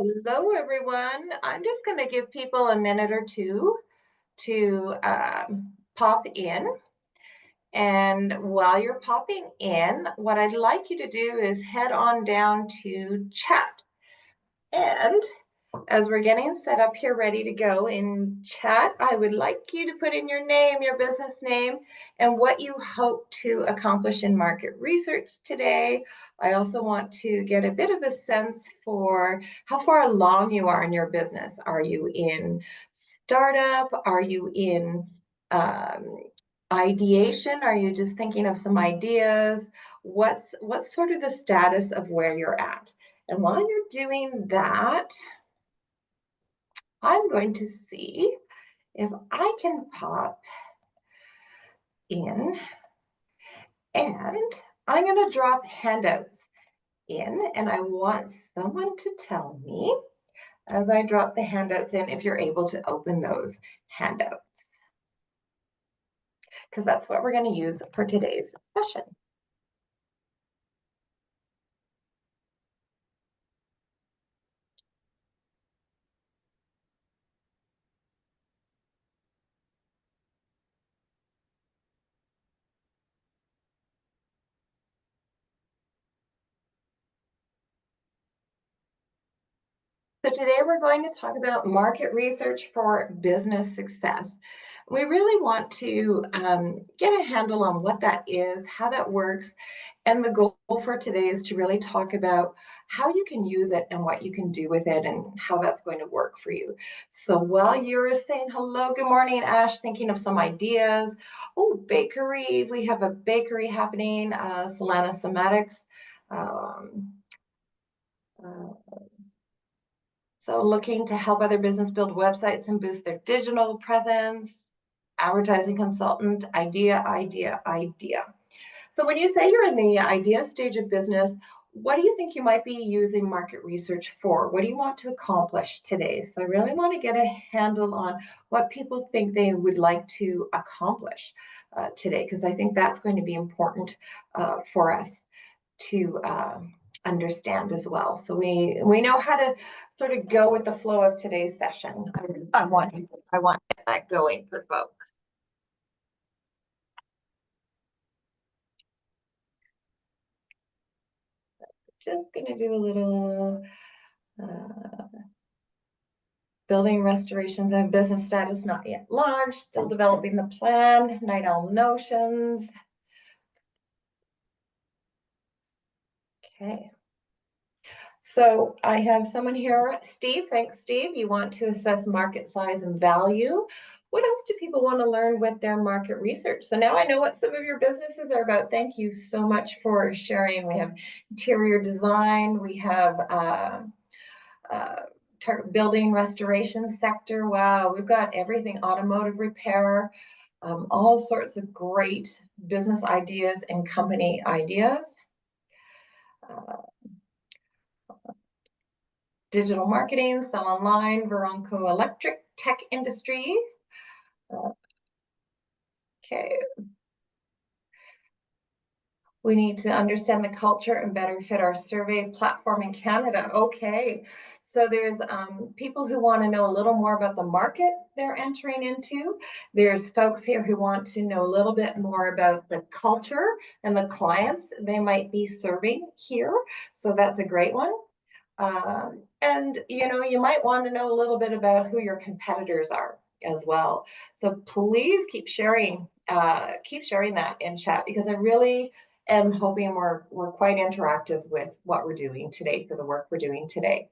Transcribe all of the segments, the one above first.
Hello, everyone. I'm just going to give people a minute or two to pop in. And while you're popping in, what I'd like you to do is head on down to chat. And as we're getting set up here, ready to go in chat, I would like you to put in your name, your business name, and what you hope to accomplish in market research today. I also want to get a bit of a sense for how far along you are in your business. Are you in startup? Are you in ideation? Are you just thinking of some ideas? What's sort of the status of where you're at? And while you're doing that, I'm going to see if I can pop in, and I'm going to drop handouts in, and I want someone to tell me as I drop the handouts in if you're able to open those handouts, because that's what we're going to use for today's session. So today we're going to talk about market research for business success. We really want to get a handle on what that is, how that works, and the goal for today is to really talk about how you can use it and what you can do with it and how that's going to work for you. So while you're saying hello, good morning, Ash, thinking of some ideas. Oh, bakery, we have a bakery happening, Solana Somatics. So looking to help other business build websites and boost their digital presence, advertising consultant, idea. So when you say you're in the idea stage of business, what do you think you might be using market research for? What do you want to accomplish today? So I really want to get a handle on what people think they would like to accomplish today, because I think that's going to be important for us to understand as well. So we know how to sort of go with the flow of today's session. I want to get that going for folks. Just going to do a little building restorations and business status not yet launched, still developing the plan, Night Owl Notions. Okay. So I have someone here, Steve. Thanks, Steve. You want to assess market size and value. What else do people want to learn with their market research? So now I know what some of your businesses are about. Thank you so much for sharing. We have interior design. We have building restoration sector. Wow, we've got everything, automotive repair, all sorts of great business ideas and company ideas. Digital marketing, sell online, Veronco electric, tech industry. Okay. We need to understand the culture and better fit our survey platform in Canada. Okay. So there's people who want to know a little more about the market they're entering into. There's folks here who want to know a little bit more about the culture and the clients they might be serving here. So that's a great one. And you might want to know a little bit about who your competitors are as well. So please keep sharing that in chat, because I really am hoping we're quite interactive with what we're doing today, for the work we're doing today.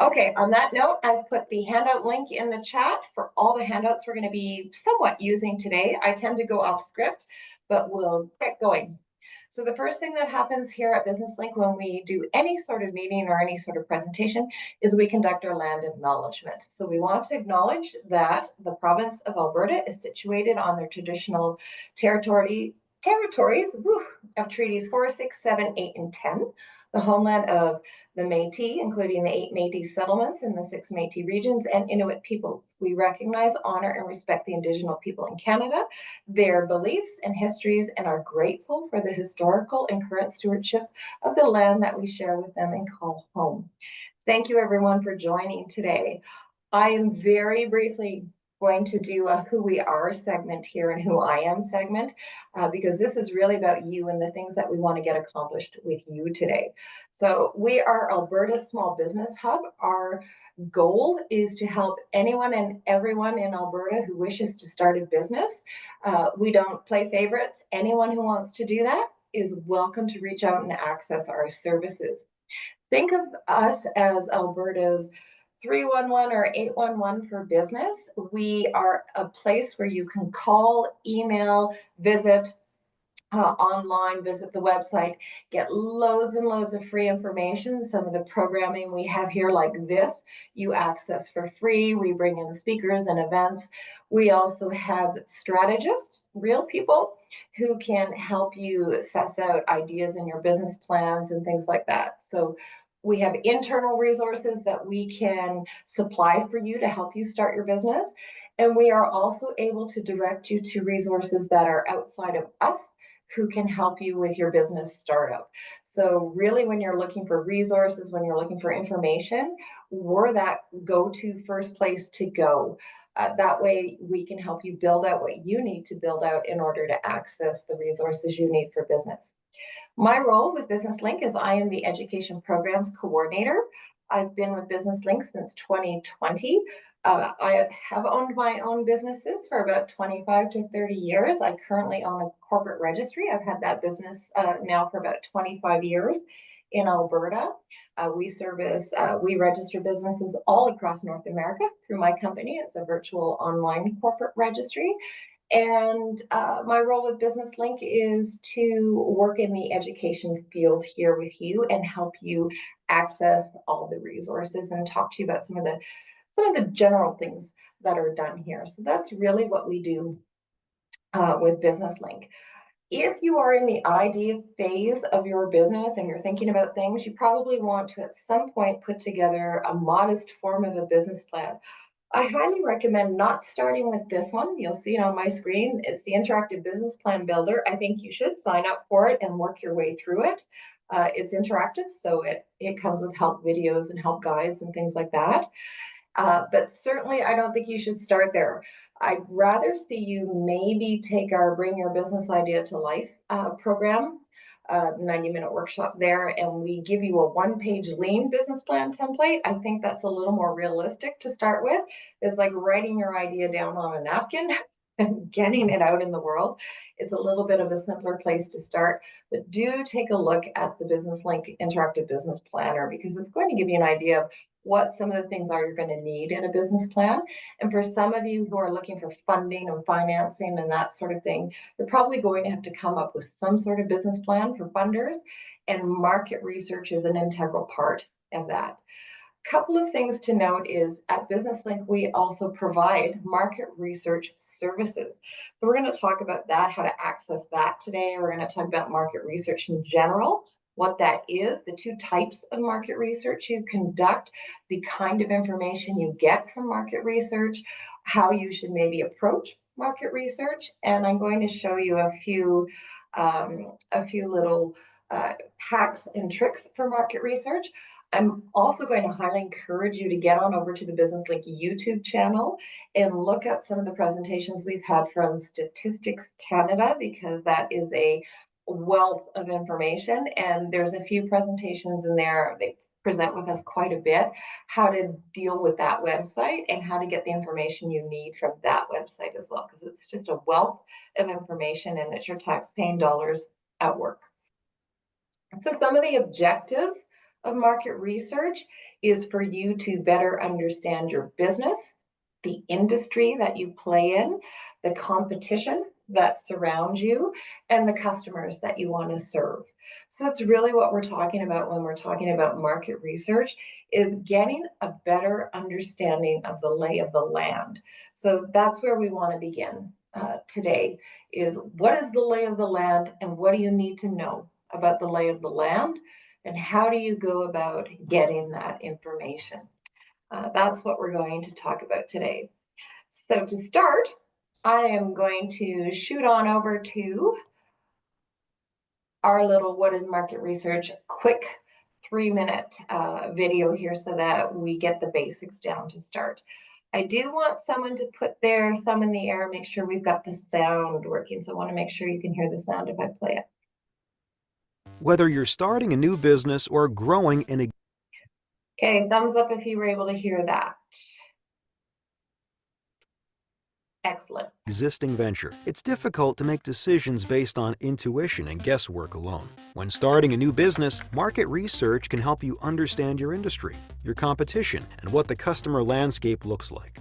Okay, on that note, I've put the handout link in the chat for all the handouts we're going to be somewhat using today. I tend to go off script, but we'll get going. So the first thing that happens here at Business Link when we do any sort of meeting or any sort of presentation is we conduct our land acknowledgement. So we want to acknowledge that the province of Alberta is situated on their traditional territory territories of treaties 4, 6, 7, 8, and 10, the homeland of the Métis, including the 8 Métis settlements in the 6 Métis regions, and Inuit peoples. We recognize, honor, and respect the Indigenous people in Canada, their beliefs and histories, and are grateful for the historical and current stewardship of the land that we share with them and call home. Thank you, everyone, for joining today. I am very briefly going to do a who we are segment here and who I am segment, because this is really about you and the things that we want to get accomplished with you today. So we are Alberta's small business hub. Our goal is to help anyone and everyone in Alberta who wishes to start a business. We don't play favorites. Anyone who wants to do that is welcome to reach out and access our services. Think of us as Alberta's 311 or 811 for business. We are a place where you can call, email, visit, online, visit the website, get loads and loads of free information. Some of the programming we have here, like this, you access for free. We bring in speakers and events. We also have strategists, real people who can help you suss out ideas in your business plans and things like that. So we have internal resources that we can supply for you to help you start your business. And we are also able to direct you to resources that are outside of us who can help you with your business startup. So really, when you're looking for resources, when you're looking for information, we're that go-to first place to go. That way we can help you build out what you need to build out in order to access the resources you need for business. My role with Business Link is I am the Education Programs Coordinator. I've been with Business Link since 2020. I have owned my own businesses for about 25 to 30 years. I currently own a corporate registry. I've had that business now for about 25 years in Alberta. We register businesses all across North America through my company. It's a virtual online corporate registry. And my role with Business Link is to work in the education field here with you and help you access all the resources and talk to you about some of the general things that are done here. So that's really what we do with Business Link. If you are in the idea phase of your business and you're thinking about things, you probably want to at some point put together a modest form of a business plan. I highly recommend not starting with this one. You'll see it on my screen. It's the Interactive Business Plan Builder. I think you should sign up for it and work your way through it. It's interactive, so it comes with help videos and help guides and things like that. But certainly, I don't think you should start there. I'd rather see you maybe take our Bring Your Business Idea to Life program, 90-minute workshop there, and we give you a one-page lean business plan template. I think that's a little more realistic to start with. It's like writing your idea down on a napkin and getting it out in the world. It's a little bit of a simpler place to start, but do take a look at the Business Link Interactive Business Planner, because it's going to give you an idea of what some of the things are you're going to need in a business plan. And for some of you who are looking for funding and financing and that sort of thing, you're probably going to have to come up with some sort of business plan for funders, and market research is an integral part of that. Couple of things to note is at Business Link, we also provide market research services. So we're going to talk about that, how to access that today. We're going to talk about market research in general, what that is, the two types of market research you conduct, the kind of information you get from market research, how you should maybe approach market research, and I'm going to show you a few little hacks and tricks for market research. I'm also going to highly encourage you to get on over to the Business Link YouTube channel and look at some of the presentations we've had from Statistics Canada, because that is a wealth of information, and there's a few presentations in there. They present with us quite a bit how to deal with that website and how to get the information you need from that website as well, because it's just a wealth of information and it's your tax-paying dollars at work. So some of the objectives of market research is for you to better understand your business, the industry that you play in, the competition that surrounds you, and the customers that you want to serve. So that's really what we're talking about when we're talking about market research, is getting a better understanding of the lay of the land. So that's where we want to begin. today is what is the lay of the land and what do you need to know about the lay of the land and how do you go about getting that information? That's what we're going to talk about today. So to start, I am going to shoot on over to our little what is market research quick 3-minute video here so that we get the basics down to start. I do want someone to put their thumb in the air, make sure we've got the sound working. So I want to make sure you can hear the sound if I play it. Whether you're starting a new business or growing an Okay, thumbs up if you were able to hear that. Excellent. existing venture, it's difficult to make decisions based on intuition and guesswork alone. When starting a new business, market research can help you understand your industry, your competition, and what the customer landscape looks like.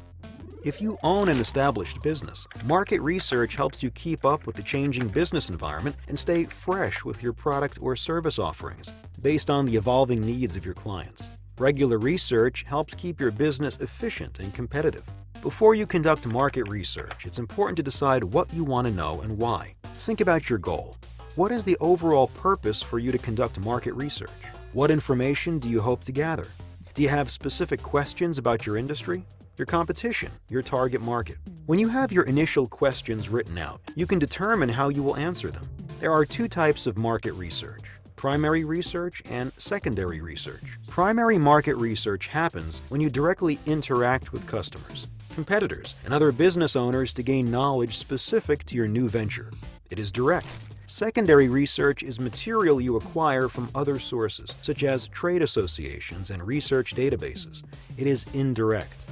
If you own an established business, market research helps you keep up with the changing business environment and stay fresh with your product or service offerings based on the evolving needs of your clients. Regular research helps keep your business efficient and competitive. Before you conduct market research, it's important to decide what you want to know and why. Think about your goal. What is the overall purpose for you to conduct market research? What information do you hope to gather? Do you have specific questions about your industry, your competition, your target market? When you have your initial questions written out, you can determine how you will answer them. There are two types of market research: primary research and secondary research. Primary market research happens when you directly interact with customers, competitors, and other business owners to gain knowledge specific to your new venture. It is direct. Secondary research is material you acquire from other sources, such as trade associations and research databases. It is indirect.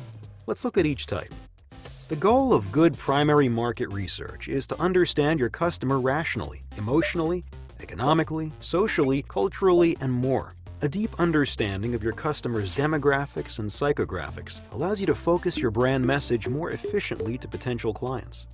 Let's look at each type. The goal of good primary market research is to understand your customer rationally, emotionally, economically, socially, culturally, and more. A deep understanding of your customer's demographics and psychographics allows you to focus your brand message more efficiently to potential clients.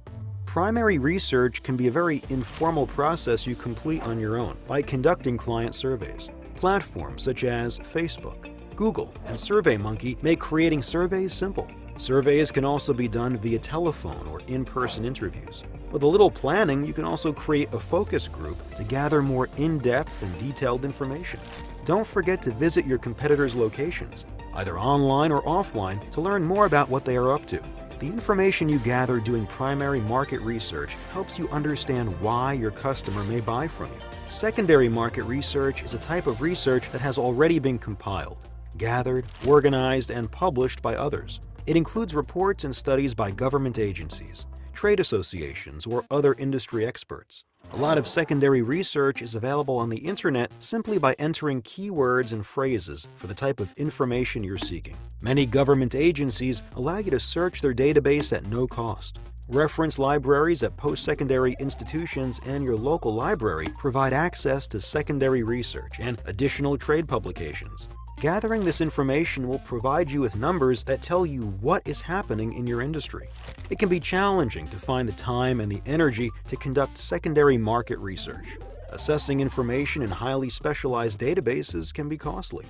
Primary research can be a very informal process you complete on your own by conducting client surveys. Platforms such as Facebook, Google, and SurveyMonkey make creating surveys simple. Surveys can also be done via telephone or in-person interviews. With a little planning, you can also create a focus group to gather more in-depth and detailed information. Don't forget to visit your competitors' locations, either online or offline, to learn more about what they are up to. The information you gather doing primary market research helps you understand why your customer may buy from you. Secondary market research is a type of research that has already been compiled, gathered, organized, and published by others. It includes reports and studies by government agencies, trade associations, or other industry experts. A lot of secondary research is available on the internet simply by entering keywords and phrases for the type of information you're seeking. Many government agencies allow you to search their database at no cost. Reference libraries at post-secondary institutions and your local library provide access to secondary research and additional trade publications. Gathering this information will provide you with numbers that tell you what is happening in your industry. It can be challenging to find the time and the energy to conduct secondary market research. Assessing information in highly specialized databases can be costly.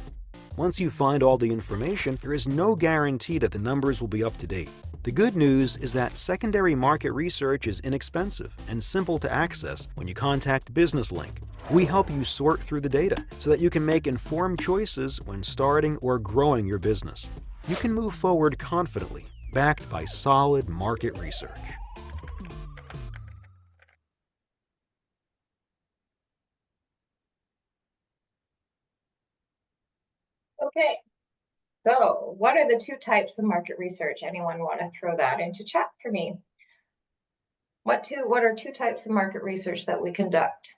Once you find all the information, there is no guarantee that the numbers will be up to date. The good news is that secondary market research is inexpensive and simple to access when you contact BusinessLink. We help you sort through the data so that you can make informed choices when starting or growing your business. You can move forward confidently, backed by solid market research. Okay, so what are the two types of market research? Anyone want to throw that into chat for me? What are two types of market research that we conduct?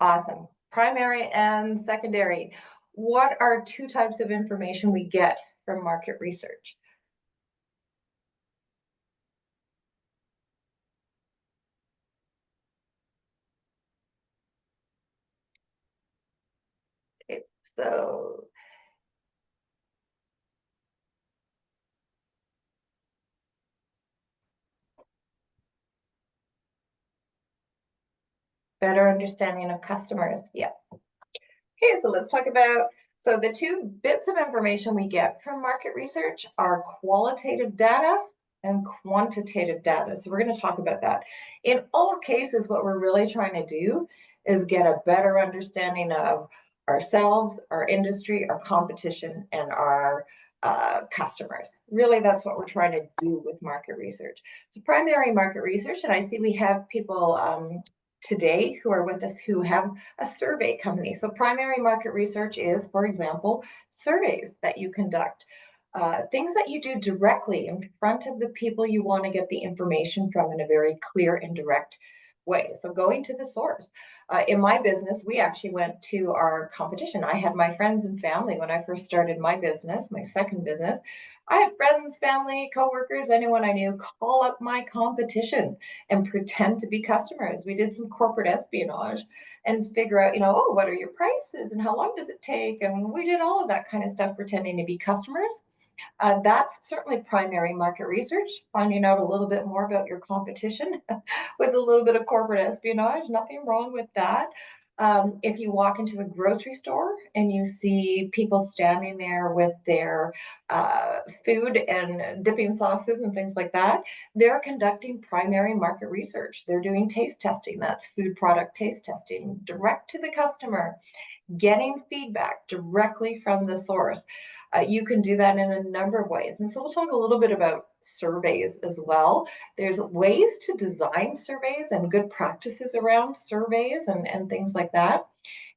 Awesome. Primary and secondary. What are two types of information we get from market research? Okay, so better understanding of customers. Yeah. Okay, so let's talk about So the two bits of information we get from market research are qualitative data and quantitative data. So we're going to talk about that. In all cases, what we're really trying to do is get a better understanding of ourselves, our industry, our competition, and our customers. Really, that's what we're trying to do with market research. So primary market research, and I see we have people today who are with us who have a survey company. So primary market research is, for example, surveys that you conduct, things that you do directly in front of the people you want to get the information from in a very clear and direct way. So going to the source. In my business, we actually went to our competition. I had my friends and family when I first started my business, my second business. I had friends, family, coworkers, anyone I knew call up my competition and pretend to be customers. We did some corporate espionage and figure out, oh, what are your prices and how long does it take? And we did all of that kind of stuff pretending to be customers. That's certainly primary market research, finding out a little bit more about your competition with a little bit of corporate espionage. Nothing wrong with that. If you walk into a grocery store and you see people standing there with their food and dipping sauces and things like that, they're conducting primary market research. They're doing taste testing. That's food product taste testing direct to the customer, getting feedback directly from the source. You can do that in a number of ways. And so we'll talk a little bit about surveys as well. There's ways to design surveys and good practices around surveys and things like that.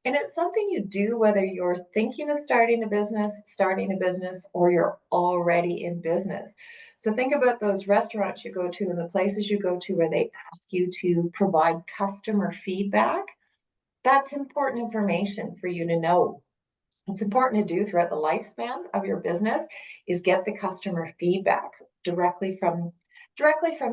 And it's something you do whether you're thinking of starting a business, or you're already in business. So think about those restaurants you go to and the places you go to where they ask you to provide customer feedback. That's important information for you to know. What's important to do throughout the lifespan of your business is get the customer feedback directly from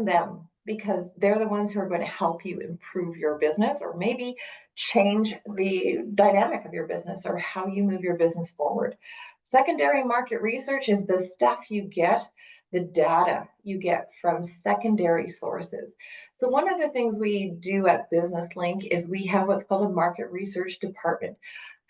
them, because they're the ones who are going to help you improve your business, or maybe change the dynamic of your business or how you move your business forward. Secondary market research is the stuff you get, the data you get from secondary sources. So one of the things we do at Business Link is we have what's called a market research department.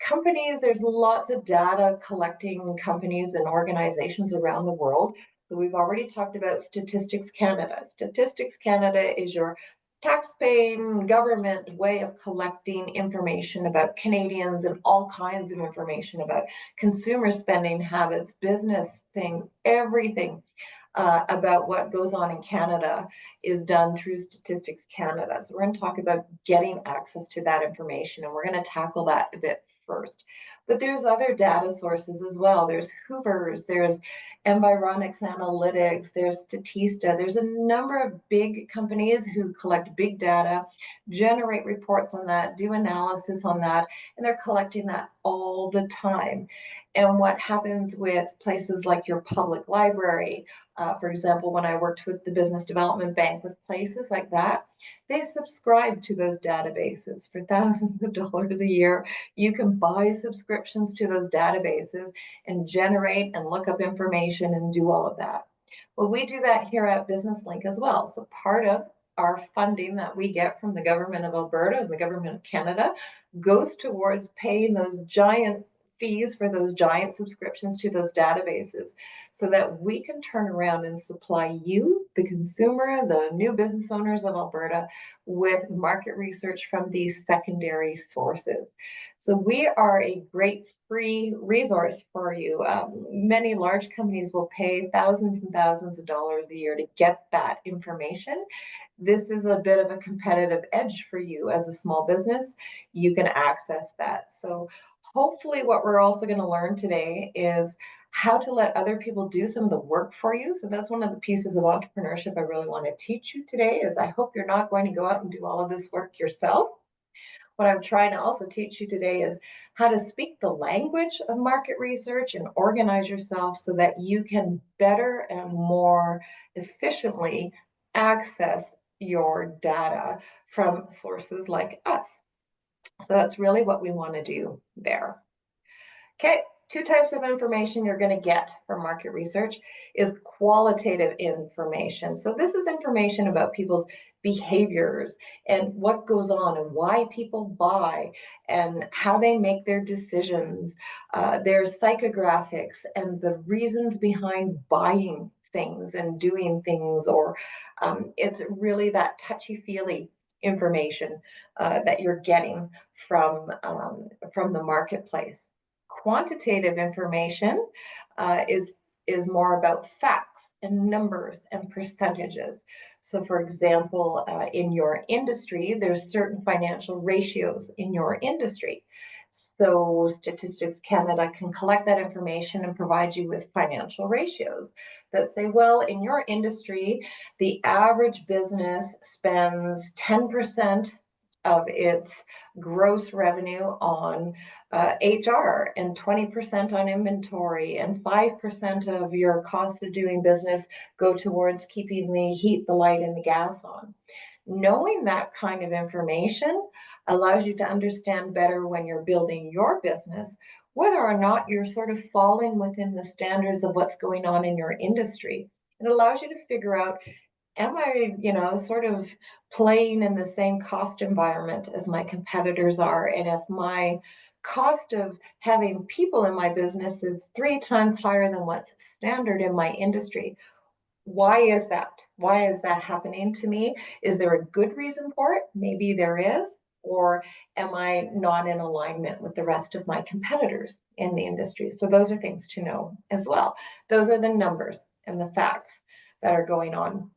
Companies, there's lots of data collecting companies and organizations around the world. So we've already talked about Statistics Canada. Statistics Canada is your tax-paying government way of collecting information about Canadians and all kinds of information about consumer spending habits, business things, everything about what goes on in Canada is done through Statistics Canada. So we're going to talk about getting access to that information, and we're going to tackle that a bit first. But there's other data sources as well. There's Hoover's, there's Environics Analytics, there's Statista. There's a number of big companies who collect big data, generate reports on that, do analysis on that, and they're collecting that all the time. And what happens with places like your public library, for example, when I worked with the Business Development Bank, with places like that, they subscribe to those databases for thousands of dollars a year. You can buy subscriptions to those databases and generate and look up information and do all of that. Well, we do that here at Business Link as well. So part of our funding that we get from the government of Alberta and the government of Canada goes towards paying those giant fees for those giant subscriptions to those databases, so that we can turn around and supply you, the consumer, the new business owners of Alberta, with market research from these secondary sources. So we are a great free resource for you. Many large companies will pay thousands and thousands of dollars a year to get that information. This is a bit of a competitive edge for you as a small business. You can access that. So hopefully what we're also going to learn today is how to let other people do some of the work for you. So that's one of the pieces of entrepreneurship I really want to teach you today. Is I hope you're not going to go out and do all of this work yourself. What I'm trying to also teach you today is how to speak the language of market research and organize yourself so that you can better and more efficiently access your data from sources like us. So that's really what we want to do there. Okay, Two types of information you're going to get from market research is qualitative information. So this is information about people's behaviors and what goes on and why people buy and how they make their decisions, their psychographics and the reasons behind buying things and doing things, or it's really that touchy-feely information that you're getting from the marketplace. Quantitative information is more about facts and numbers and percentages. So, for example, in your industry, there's certain financial ratios in your industry. So, Statistics Canada can collect that information and provide you with financial ratios that say, well, in your industry, the average business spends 10% of its gross revenue on HR and 20% on inventory and 5% of your costs of doing business go towards keeping the heat, the light, and the gas on. Knowing that kind of information allows you to understand better when you're building your business whether or not you're sort of falling within the standards of what's going on in your industry. It allows you to figure out, am I, sort of playing in the same cost environment as my competitors are? And if my cost of having people in my business is 3 times higher than what's standard in my industry, why is that? Why is that happening to me? Is there a good reason for it? Maybe there is. Or am I not in alignment with the rest of my competitors in the industry? So those are things to know as well. Those are the numbers and the facts that are going on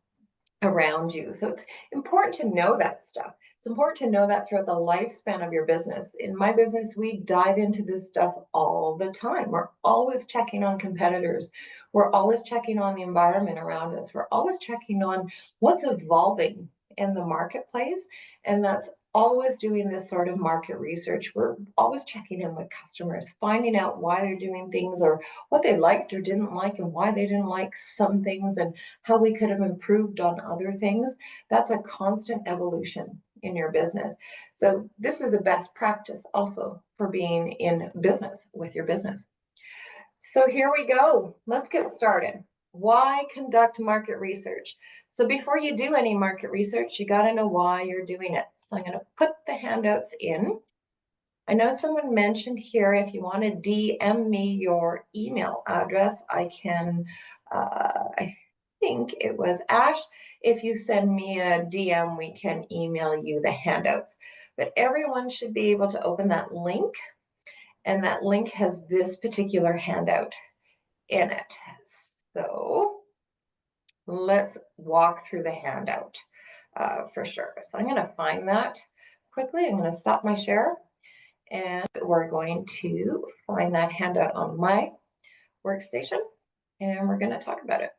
around you. So it's important to know that stuff. It's important to know that throughout the lifespan of your business. In my business, we dive into this stuff all the time. We're always checking on competitors. We're always checking on the environment around us. We're always checking on what's evolving in the marketplace. And that's always doing this sort of market research. We're always checking in with customers, finding out why they're doing things or what they liked or didn't like and why they didn't like some things and how we could have improved on other things. That's a constant evolution in your business. So this is the best practice also for being in business with your business. So here we go. Let's get started. Why conduct market research? So before you do any market research, you got to know why you're doing it. So I'm going to put the handouts in. I know someone mentioned here, if you want to DM me your email address, I can, I think it was Ash. If you send me a DM, we can email you the handouts. But everyone should be able to open that link, and that link has this particular handout in it. So let's walk through the handout for sure. So I'm going to find that quickly. I'm going to stop my share. And we're going to find that handout on my workstation and we're going to talk about it.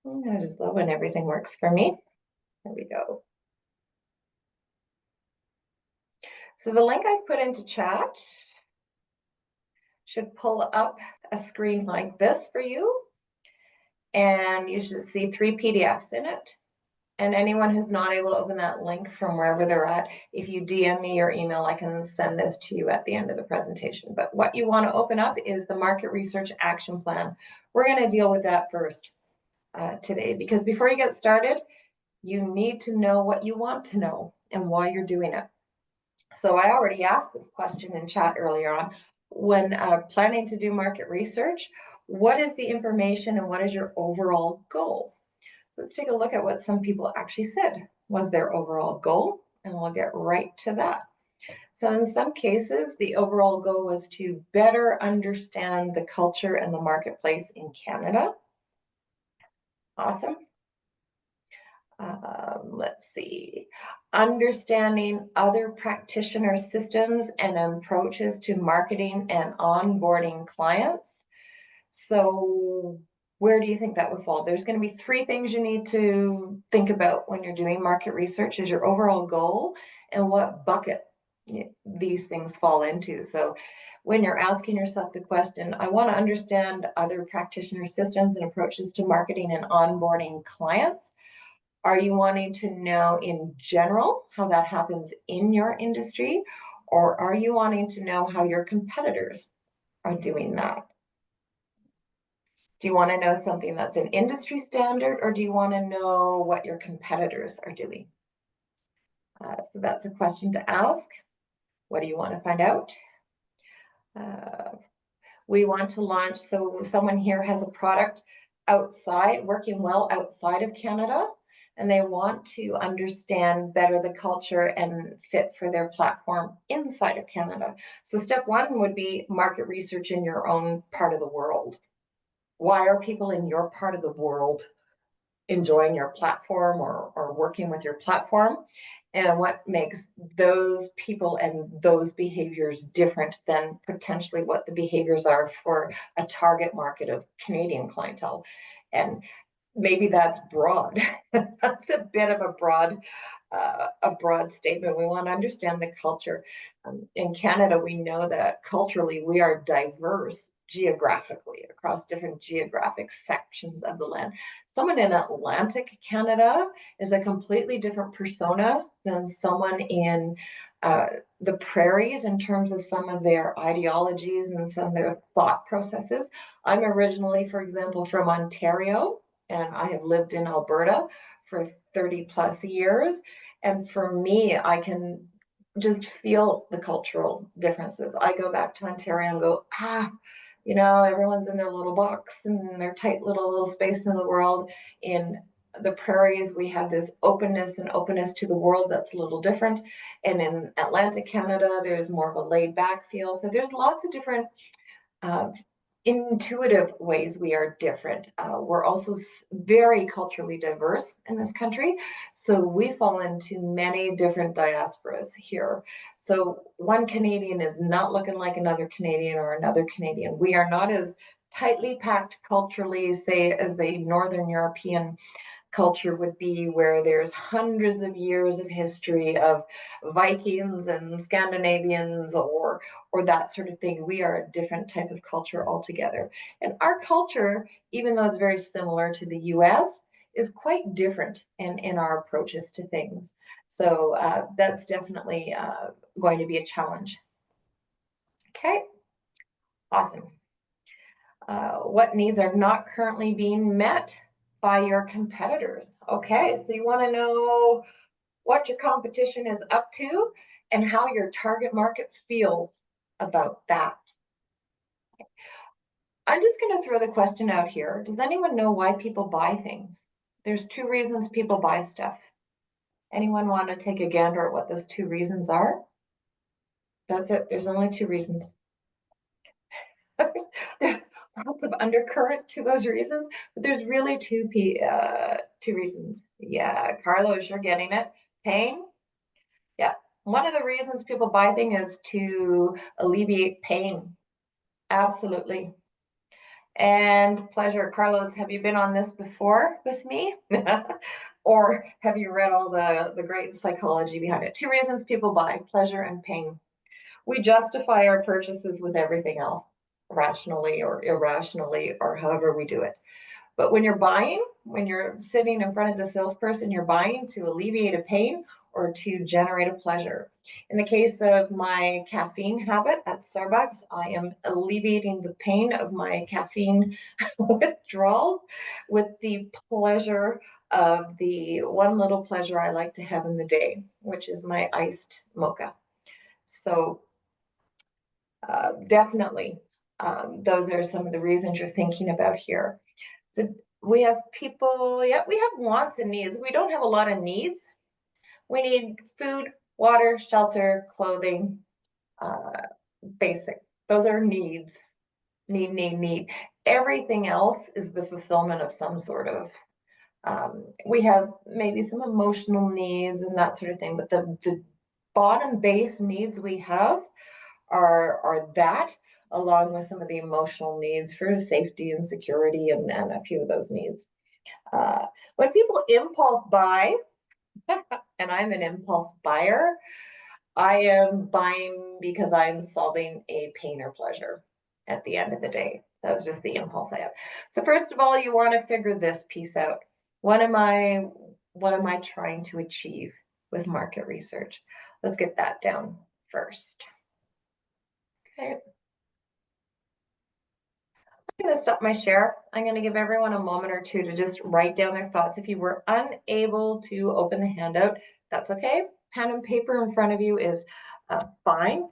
I just love when everything works for me. There we go. So the link I've put into chat should pull up a screen like this for you. And you should see 3 PDFs in it. And anyone who's not able to open that link from wherever they're at, if you DM me your email, I can send this to you at the end of the presentation. But what you want to open up is the Market Research Action Plan. We're going to deal with that first today, because before you get started, you need to know what you want to know and why you're doing it. So I already asked this question in chat earlier on. When planning to do market research, what is the information and what is your overall goal? Let's take a look at what some people actually said was their overall goal, and we'll get right to that. So in some cases, the overall goal was to better understand the culture and the marketplace in Canada. Awesome. Let's see. Understanding other practitioner systems and approaches to marketing and onboarding clients. So where do you think that would fall? There's going to be 3 things you need to think about when you're doing market research: is your overall goal and what bucket these things fall into. So when you're asking yourself the question, I want to understand other practitioner systems and approaches to marketing and onboarding clients. Are you wanting to know in general how that happens in your industry? Or are you wanting to know how your competitors are doing that? Do you want to know something that's an industry standard, or do you want to know what your competitors are doing? So that's a question to ask. What do you want to find out? Uh, we want to launch, so someone here has a product outside, working well outside of Canada, and they want to understand better the culture and fit for their platform inside of Canada. So step one would be market research in your own part of the world. Why are people in your part of the world enjoying your platform or working with your platform, and what makes those people and those behaviors different than potentially what the behaviors are for a target market of Canadian clientele. And maybe that's broad. That's a bit of a broad statement. We want to understand the culture. In Canada, we know that culturally we are diverse geographically across different geographic sections of the land. Someone in Atlantic Canada is a completely different persona than someone in the prairies in terms of some of their ideologies and some of their thought processes. I'm originally, for example, from Ontario, and I have lived in Alberta for 30 plus years. And for me, I can just feel the cultural differences. I go back to Ontario and go, everyone's in their little box and their tight little space in the world. In the prairies, we have this openness to the world that's a little different. And in Atlantic Canada, there's more of a laid back feel. So there's lots of different uh, intuitive ways we are different. We're also very culturally diverse in this country. So we fall into many different diasporas here. So one Canadian is not looking like another Canadian or another Canadian. We are not as tightly packed culturally, say, as a Northern European culture would be, where there's hundreds of years of history of Vikings and Scandinavians or that sort of thing. We are a different type of culture altogether. And our culture, even though it's very similar to the US, is quite different in our approaches to things. So that's definitely going to be a challenge. Okay, awesome. What needs are not currently being met by your competitors? Okay, so you want to know what your competition is up to and how your target market feels about that. I'm just going to throw the question out here. Does anyone know why people buy things? There's two reasons people buy stuff. Anyone want to take a gander at what those two reasons are? That's it. There's only two reasons. there's lots of undercurrent to those reasons, but there's really two reasons. Yeah, Carlos, you're getting it. Pain. Yeah, one of the reasons people buy things is to alleviate pain. Absolutely. And pleasure. Carlos, have you been on this before with me? Or have you read all the great psychology behind it? Two reasons people buy: pleasure and pain. We justify our purchases with everything else, rationally or irrationally, or however we do it. But when you're buying, when you're sitting in front of the salesperson, you're buying to alleviate a pain or to generate a pleasure. In the case of my caffeine habit at Starbucks, I am alleviating the pain of my caffeine withdrawal with the pleasure of the one little pleasure I like to have in the day, which is my iced mocha. So definitely, those are some of the reasons you're thinking about here. So we have people, yeah, we have wants and needs. We don't have a lot of needs. We need food, water, shelter, clothing, uh, basic. Those are needs. Need. Everything else is the fulfillment of some sort of. We have maybe some emotional needs and that sort of thing, but the bottom base needs we have are that, along with some of the emotional needs for safety and security and a few of those needs. When people impulse buy, and I'm an impulse buyer, I am buying because I'm solving a pain or pleasure at the end of the day. That's just the impulse I have. So first of all, you want to figure this piece out. What am I what am I trying to achieve with market research? Let's get that down first. Okay. I'm going to stop my share. I'm going to give everyone a moment or two to just write down their thoughts. If you were unable to open the handout, that's okay. Pen and paper in front of you is fine.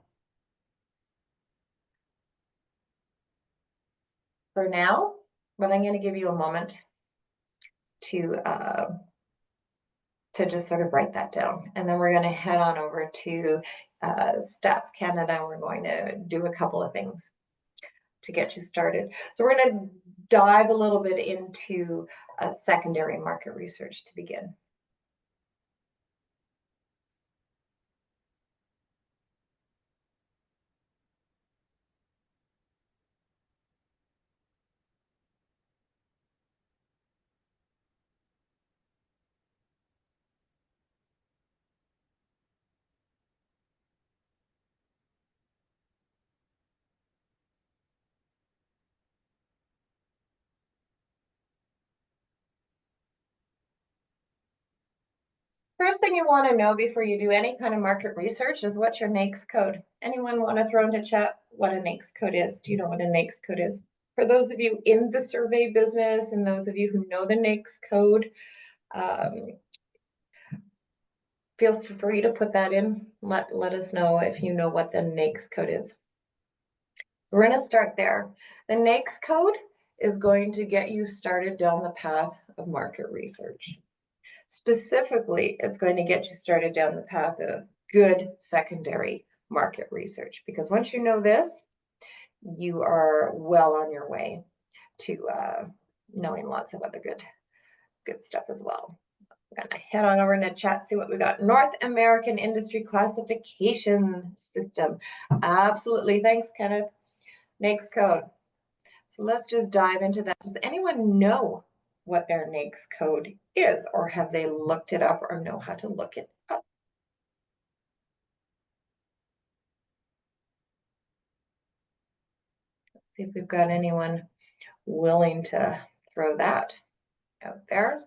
For now, but I'm going to give you a moment to uh, to just sort of write that down, and then we're going to head on over to Stats Canada. And we're going to do a couple of things to get you started. So we're going to dive a little bit into secondary market research to begin. First thing you want to know before you do any kind of market research is what's your NAICS code. Anyone want to throw into chat what a NAICS code is? Do you know what a NAICS code is? For those of you in the survey business and those of you who know the NAICS code, um, feel free to put that in. Let us know if you know what the NAICS code is. We're going to start there. The NAICS code is going to get you started down the path of market research. Specifically, it's going to get you started down the path of good secondary market research, because once you know this, you are well on your way to knowing lots of other good stuff as well. I'm gonna head on over in the chat, see what we got. North American Industry Classification System. Absolutely, thanks, Kenneth. NAICS code. So let's just dive into that. Does anyone know what their NAICS code is, or have they looked it up or know how to look it up? Let's see if we've got anyone willing to throw that out there.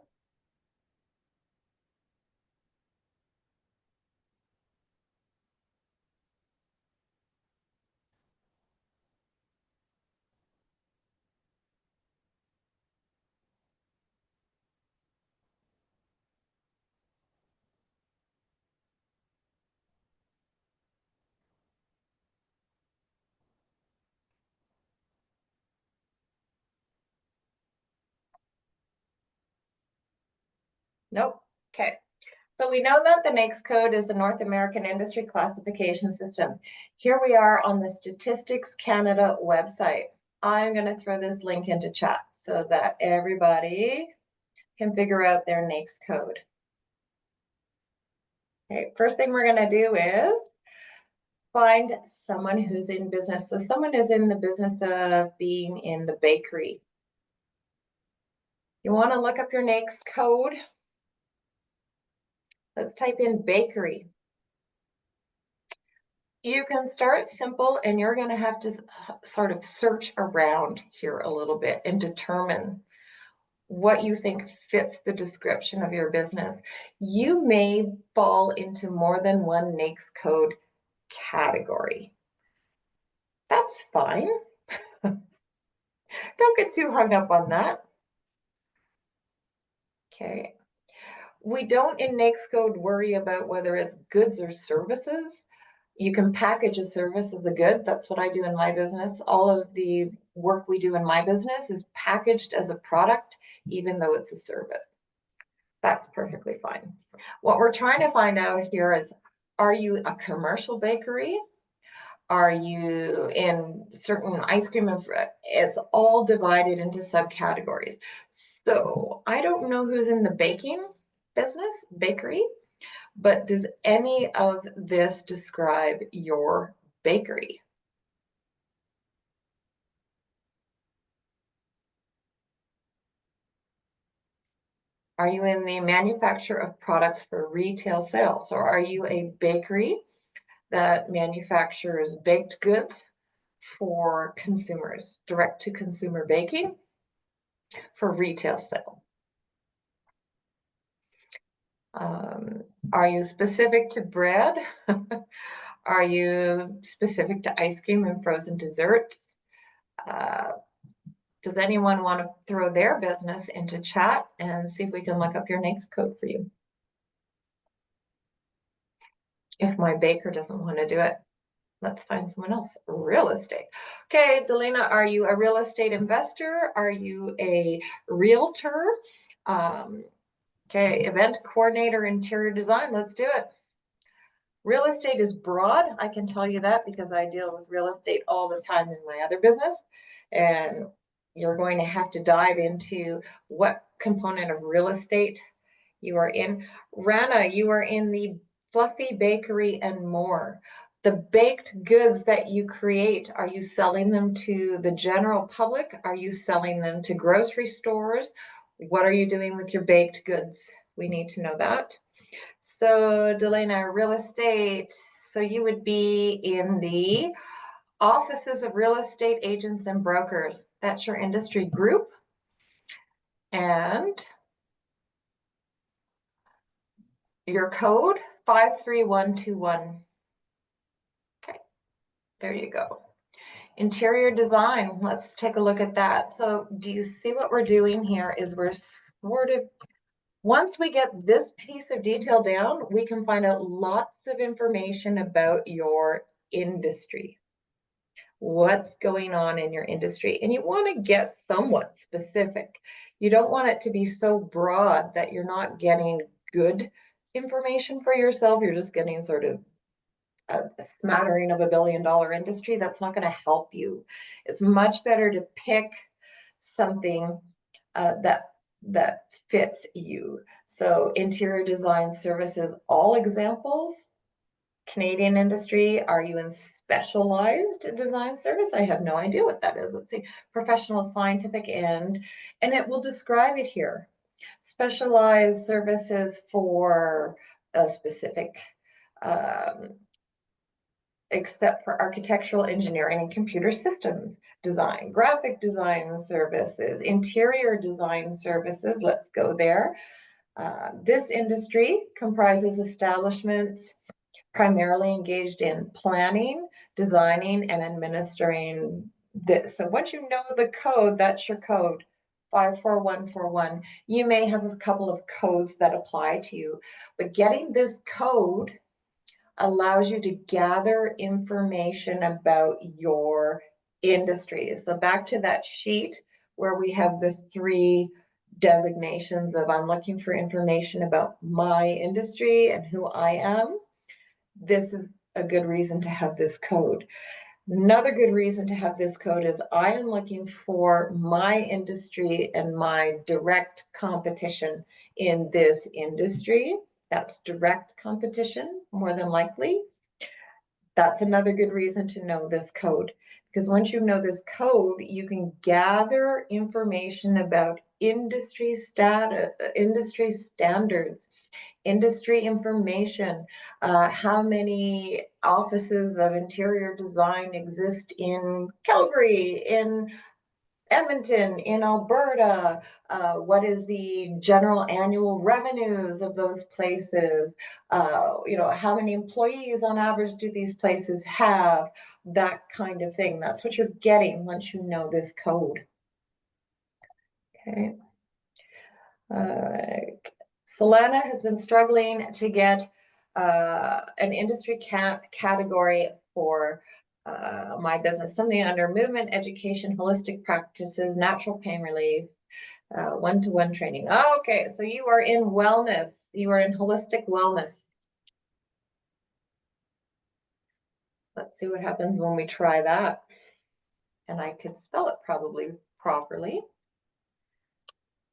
Nope. Okay. So we know that the NAICS code is the North American Industry Classification System. Here we are on the Statistics Canada website. I'm going to throw this link into chat so that everybody can figure out their NAICS code. Okay, first thing we're going to do is find someone who's in business. So someone is in the business of being in the bakery. You want to look up your NAICS code. Let's type in bakery. You can start simple, and you're going to have to sort of search around here a little bit and determine what you think fits the description of your business. You may fall into more than one NAICS code category. That's fine. Don't get too hung up on that. Okay. We don't in NAICS code worry about whether it's goods or services. You can package a service as a good. That's what I do in my business. All of the work we do in my business is packaged as a product, even though it's a service. That's perfectly fine. What we're trying to find out here is, are you a commercial bakery? Are you in certain ice cream? It's all divided into subcategories. So I don't know who's in the baking business, bakery, but does any of this describe your bakery? Are you in the manufacture of products for retail sales? Or are you a bakery that manufactures baked goods for consumers, direct to consumer baking for retail sale. Are you specific to bread? Are you specific to ice cream and frozen desserts? Uh, does anyone want to throw their business into chat and see if we can look up your NAICS code for you? If my baker doesn't want to do it, let's find someone else. Real estate. Okay, Delina, are you a real estate investor? Are you a realtor? Okay, event coordinator, interior design. Let's do it. Real estate is broad. I can tell you that because I deal with real estate all the time in my other business. And you're going to have to dive into what component of real estate you are in. Rana, you are in the fluffy bakery and more. The baked goods that you create, are you selling them to the general public? Are you selling them to grocery stores? What are you doing with your baked goods? We need to know that. So, Delana, real estate. So you would be in the offices of real estate agents and brokers. That's your industry group. And your code 53121. Okay, there you go. Interior design, let's take a look at that. So do you see what we're doing here is we're sort of, once we get this piece of detail down, we can find out lots of information about your industry. What's going on in your industry? And you want to get somewhat specific. You don't want it to be so broad that you're not getting good information for yourself. You're just getting sort of a smattering of $1 billion industry. That's not going to help you. It's much better to pick something that fits you. So interior design services, all examples. Canadian industry, are you in specialized design service? I have no idea what that is. Let's see, professional, scientific, and it will describe it here. Specialized services for a specific, except for architectural engineering and computer systems design, graphic design services, interior design services. Let's go there. This industry comprises establishments primarily engaged in planning, designing, and administering this. So once you know the code, that's your code, 54141. You may have a couple of codes that apply to you, but getting this code allows you to gather information about your industry. So back to that sheet where we have the 3 designations of I'm looking for information about my industry and who I am. This is a good reason to have this code. Another good reason to have this code is I am looking for my industry and my direct competition in this industry. That's direct competition, more than likely. That's another good reason to know this code, because once you know this code, you can gather information about industry standards, industry information, how many offices of interior design exist in Calgary, in Edmonton, in Alberta, what is the general annual revenues of those places, how many employees on average do these places have, that kind of thing. That's what you're getting once you know this code. Okay. Solana has been struggling to get an industry category for my business, something under movement, education, holistic practices, natural pain relief, one-to-one training. Oh, okay, so you are in wellness. You are in holistic wellness. Let's see what happens when we try that. And I could spell it probably properly.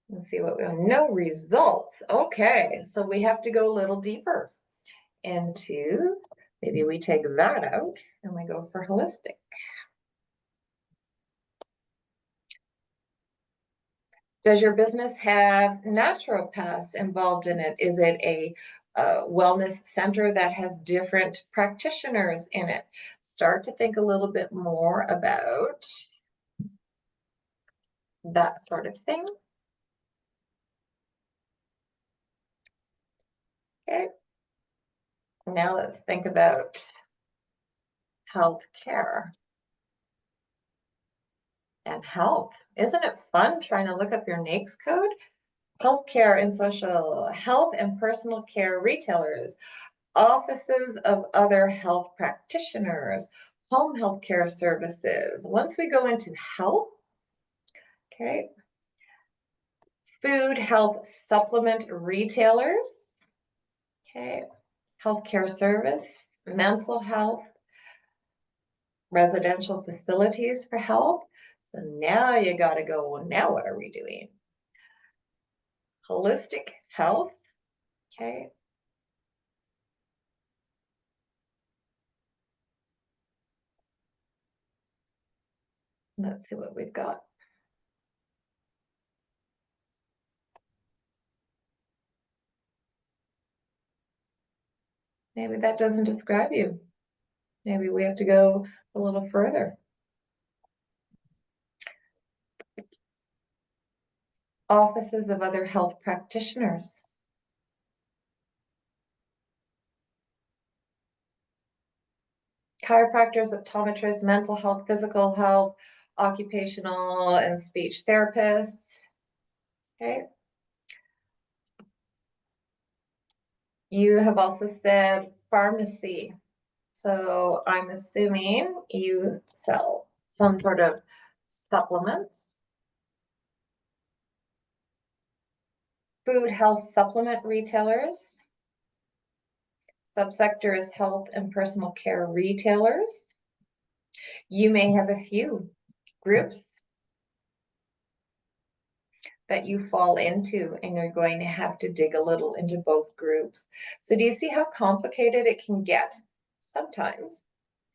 Let's see what we have. No results. Okay, so we have to go a little deeper into, maybe we take that out and we go for holistic. Does your business have naturopaths involved in it? Is it a wellness center that has different practitioners in it. Start to think a little bit more about that sort of thing. Okay. Now let's think about healthcare and health. Isn't it fun trying to look up your NAICS code? Healthcare and social health and personal care retailers, offices of other health practitioners, home health care services. Once we go into health, okay, food health supplement retailers, okay, healthcare service, mental health, residential facilities for health. So now you got to go, now what are we doing? Holistic health, okay. Let's see what we've got. Maybe that doesn't describe you. Maybe we have to go a little further. Offices of other health practitioners. Chiropractors, optometrists, mental health, physical health, occupational and speech therapists. Okay. You have also said pharmacy. So I'm assuming you sell some sort of supplements. Food health supplement retailers. Subsector is health and personal care retailers. You may have a few groups that you fall into, and you're going to have to dig a little into both groups. So do you see how complicated it can get sometimes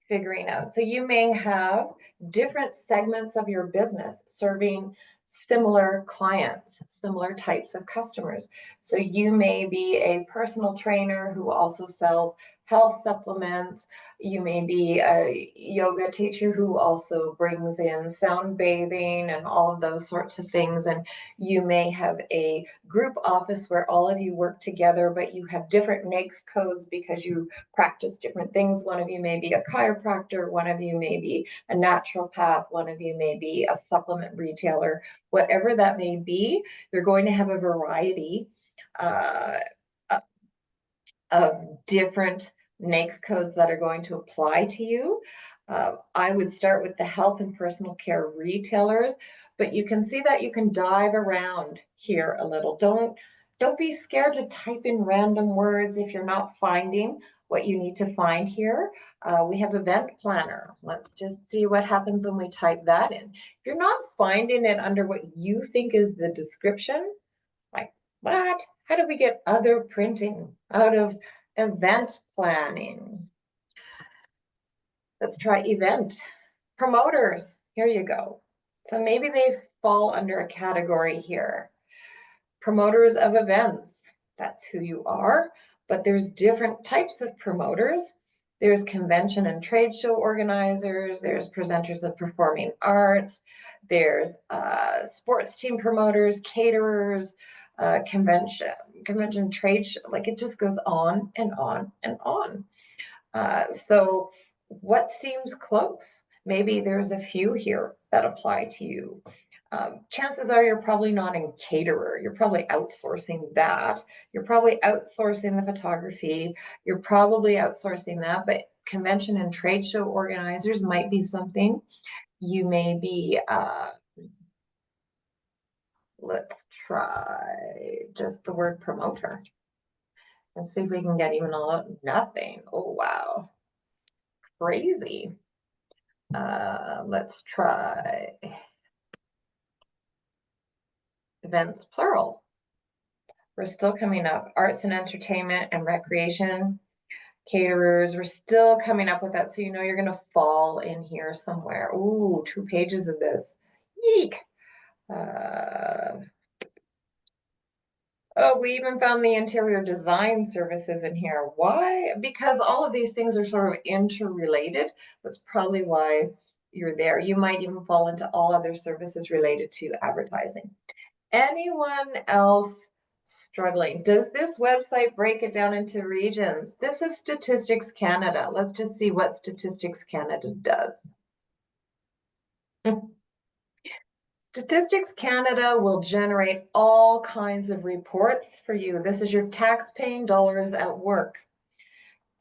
figuring out? So you may have different segments of your business serving similar clients, similar types of customers. So you may be a personal trainer who also sells health supplements. You may be a yoga teacher who also brings in sound bathing and all of those sorts of things. And you may have a group office where all of you work together, but you have different NAICS codes because you practice different things. One of you may be a chiropractor, one of you may be a naturopath, one of you may be a supplement retailer. Whatever that may be, you're going to have a variety uh, of different NAICS codes that are going to apply to you. I would start with the health and personal care retailers, but you can see that you can dive around here a little. Don't be scared to type in random words if you're not finding what you need to find here. We have event planner. Let's just see what happens when we type that in. If you're not finding it under what you think is the description, like, what? How do we get other printing out of event planning? Let's try event. Promoters, here you go. So maybe they fall under a category here. Promoters of events, that's who you are, but there's different types of promoters. There's convention and trade show organizers, there's presenters of performing arts, there's sports team promoters, caterers, convention trade show, like it just goes on and on and on. So what seems close? Maybe there's a few here that apply to you. Chances are you're probably not a caterer. You're probably outsourcing that. You're probably outsourcing the photography. You're probably outsourcing that, but convention and trade show organizers might be something. You may be, let's try just the word promoter and see if we can get even a lot, nothing. Oh, wow. Crazy. Let's try events plural. We're still coming up. Arts and entertainment and recreation, caterers. We're still coming up with that. So you know you're going to fall in here somewhere. Ooh, 2 pages of this. Yeek. Oh, we even found the interior design services in here. Why? Because all of these things are sort of interrelated. That's probably why you're there. You might even fall into all other services related to advertising. Anyone else struggling? Does this website break it down into regions? This is Statistics Canada. Let's just see what Statistics Canada does. Statistics Canada will generate all kinds of reports for you. This is your tax-paying dollars at work.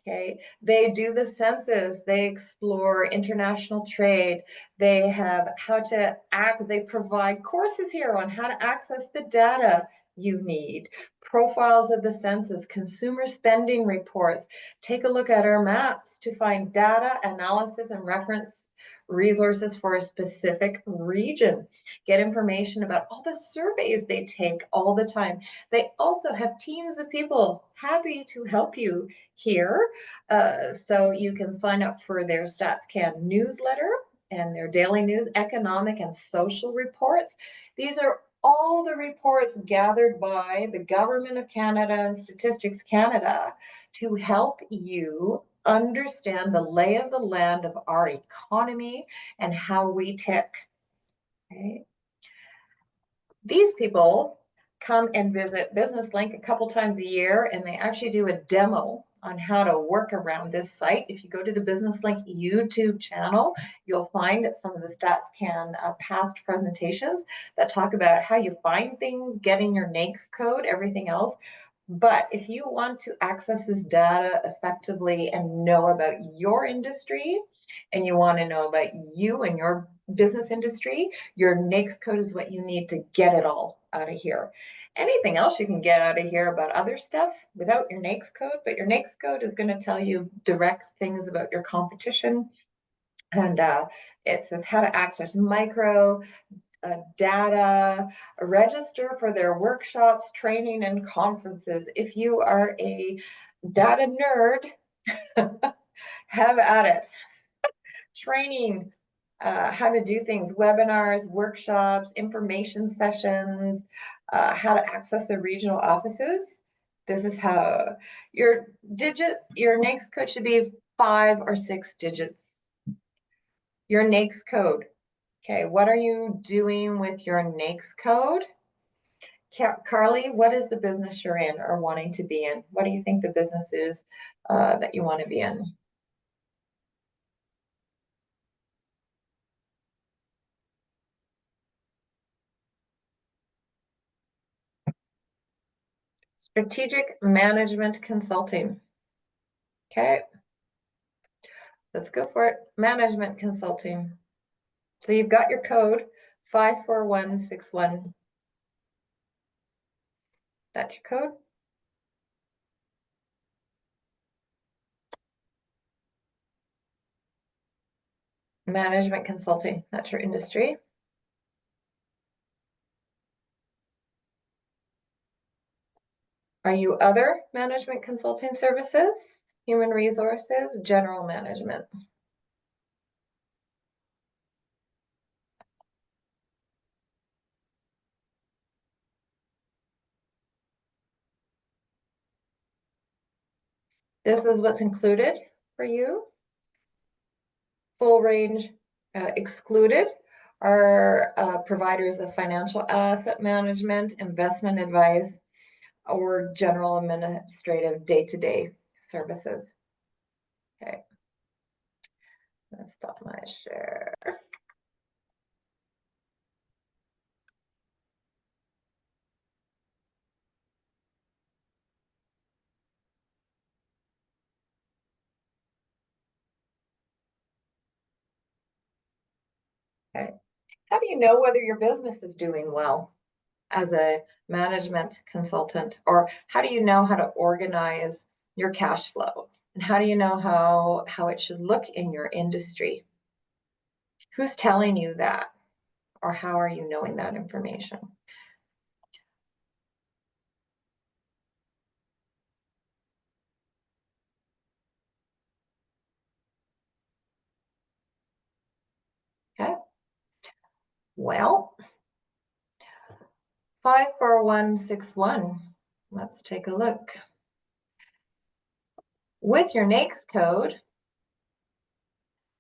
Okay, they do the census, they explore international trade, they have how to act, they provide courses here on how to access the data you need, profiles of the census, consumer spending reports. Take a look at our maps to find data, analysis, and reference resources for a specific region. Get information about all the surveys they take all the time. They also have teams of people happy to help you here. So you can sign up for their StatsCan newsletter and their daily news, economic and social reports. These are all the reports gathered by the Government of Canada and Statistics Canada to help you understand the lay of the land of our economy and how we tick. Okay. These people come and visit Business Link a couple times a year, and they actually do a demo on how to work around this site. If you go to the Business Link YouTube channel, you'll find some of the StatsCan past presentations that talk about how you find things, getting your NAICS code, everything else. But if you want to access this data effectively and know about your industry, and you want to know about you and your business industry, your NAICS code is what you need to get it all out of here. Anything else you can get out of here about other stuff without your NAICS code, but your NAICS code is going to tell you direct things about your competition. And it says how to access micro data, register for their workshops, training, and conferences. If you are a data nerd, have at it. Training, how to do things, webinars, workshops, information sessions, how to access the regional offices. This is how your NAICS code should be 5 or 6 digits. Your NAICS code. Okay, what are you doing with your NAICS code? Carly, what is the business you're in or wanting to be in? What do you think the business is that you want to be in? Strategic management consulting. Okay, let's go for it. Management consulting. So you've got your code 54161. That's your code. Management consulting. That's your industry. Are you other management consulting services? Human resources, general management. This is what's included for you. Full range excluded are providers of financial asset management, investment advice, or general administrative day-to-day services. Okay, let's stop my share. Okay, how do you know whether your business is doing well as a management consultant, or how do you know how to organize your cash flow? And how do you know how it should look in your industry? Who's telling you that? Or how are you knowing that information? Okay, well, 54161 Let's take a look. With your NAICS code,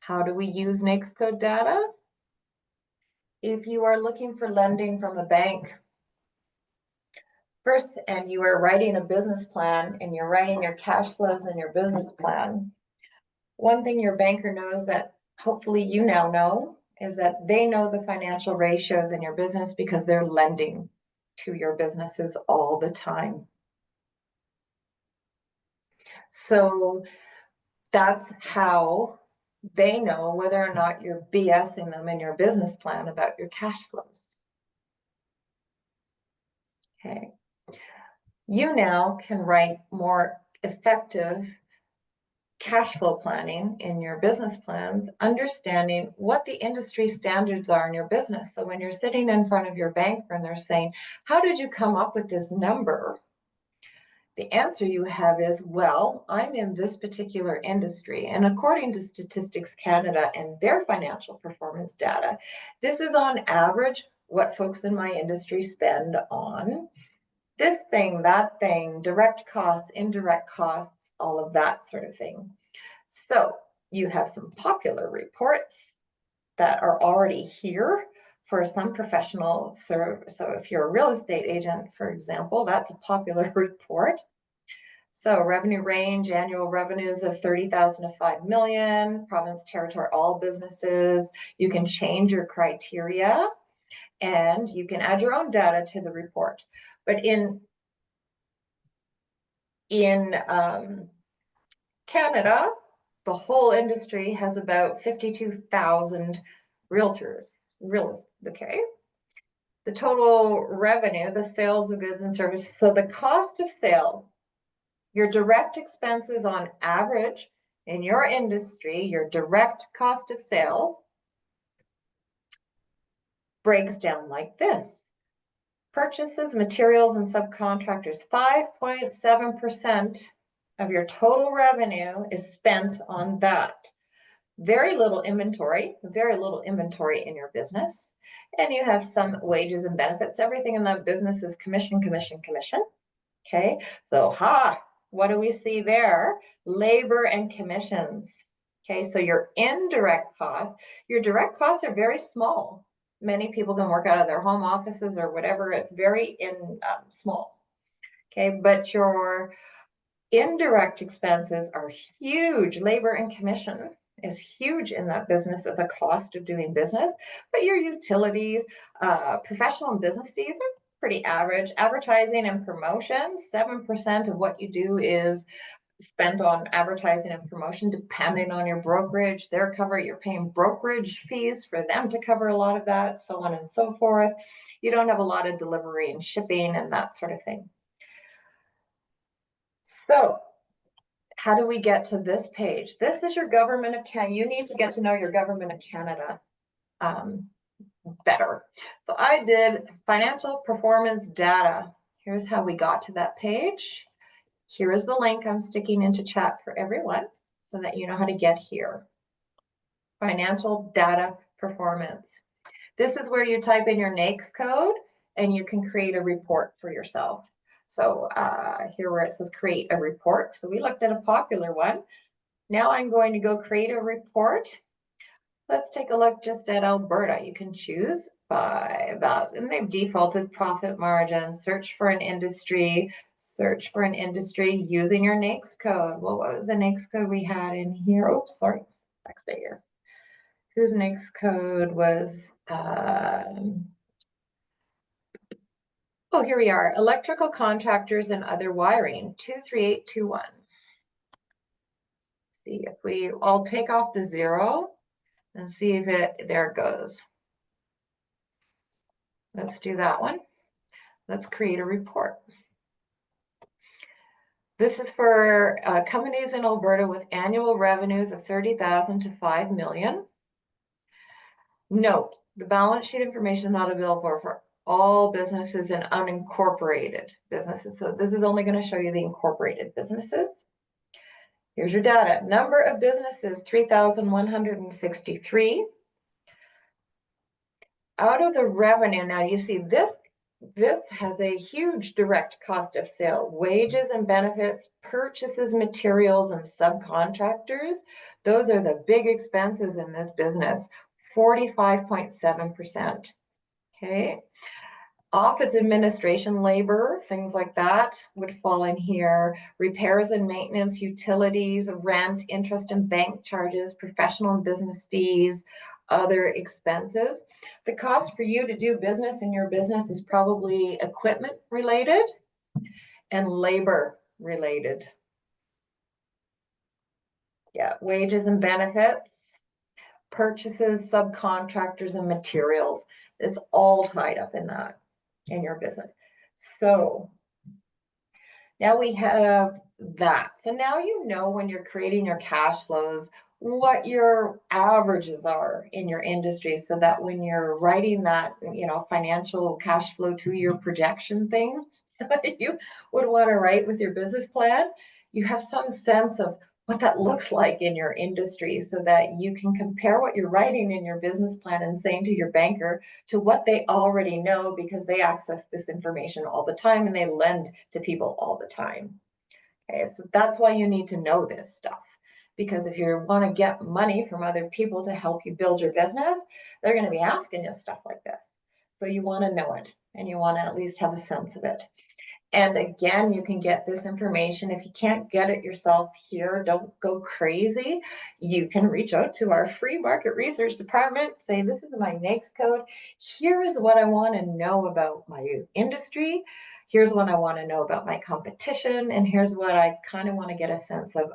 how do we use NAICS code data? If you are looking for lending from a bank, first, and you are writing a business plan and you're writing your cash flows in your business plan, one thing your banker knows that hopefully you now know is that they know the financial ratios in your business because they're lending to your businesses all the time. So that's how they know whether or not you're BSing them in your business plan about your cash flows. Okay. You now can write more effective cash flow planning in your business plans, understanding what the industry standards are in your business. So when you're sitting in front of your banker and they're saying, how did you come up with this number? The answer you have is, well, I'm in this particular industry. And according to Statistics Canada and their financial performance data, this is on average what folks in my industry spend on this thing, that thing, direct costs, indirect costs, all of that sort of thing. So you have some popular reports that are already here for some professional service. So if you're a real estate agent, for example, that's a popular report. So revenue range, annual revenues of 30,000 to 5 million, province, territory, all businesses. You can change your criteria and you can add your own data to the report. But in Canada, the whole industry has about 52,000 realtors. Okay. The total revenue, the sales of goods and services. So the cost of sales, your direct expenses on average in your industry, your direct cost of sales breaks down like this. Purchases, materials, and subcontractors, 5.7% of your total revenue is spent on that. Very little inventory in your business. And you have some wages and benefits. Everything in that business is commission, commission, commission. Okay, so what do we see there? Labor and commissions. Okay, so your indirect costs, your direct costs are very small. Many people can work out of their home offices or whatever. It's very small. Okay, but your indirect expenses are huge. Labor and commission is huge in that business as a cost of doing business. But your utilities, professional and business fees are pretty average. Advertising and promotion, 7% of what you do is spent on advertising and promotion, depending on your brokerage. You're paying brokerage fees for them to cover a lot of that, so on and so forth. You don't have a lot of delivery and shipping and that sort of thing. So how do we get to this page? This is your government of Canada. You need to get to know your government of Canada better. So I did financial performance data. Here's how we got to that page. Here is the link I'm sticking into chat for everyone so that you know how to get here. Financial data performance. This is where you type in your NAICS code and you can create a report for yourself. So here where it says create a report. So we looked at a popular one. Now I'm going to go create a report. Let's take a look just at Alberta. You can choose by about, and they've defaulted profit margin, search for an industry using your NAICS code. Well, what was the NAICS code we had in here? Oops, sorry, Las Vegas. Whose NAICS code was, oh, here we are, electrical contractors and other wiring, 23821. See if I'll take off the 0 and see if there it goes. Let's do that one. Let's create a report. This is for companies in Alberta with annual revenues of 30,000 to 5 million. Note, the balance sheet information is not available for all businesses and unincorporated businesses. So this is only going to show you the incorporated businesses. Here's your data. Number of businesses, 3,163. Out of the revenue, now you see this This has a huge direct cost of sale. Wages and benefits, purchases, materials, and subcontractors. Those are the big expenses in this business, 45.7%. Okay. Office administration labor, things like that would fall in here. Repairs and maintenance, utilities, rent, interest and bank charges, professional and business fees, other expenses. The cost for you to do business in your business is probably equipment related and labor related. Yeah, wages and benefits, purchases, subcontractors, and materials. It's all tied up in that in your business. So now we have that. So now you know when you're creating your cash flows, what your averages are in your industry so that when you're writing that, financial cash flow to your projection thing that you would want to write with your business plan, you have some sense of what that looks like in your industry so that you can compare what you're writing in your business plan and saying to your banker to what they already know because they access this information all the time and they lend to people all the time. Okay, so that's why you need to know this stuff. Because if you want to get money from other people to help you build your business, they're going to be asking you stuff like this. So you want to know it and you want to at least have a sense of it. And again, you can get this information. If you can't get it yourself here, don't go crazy. You can reach out to our free market research department, say, this is my NAICS code. Here's what I want to know about my industry. Here's what I want to know about my competition. And here's what I kind of want to get a sense of,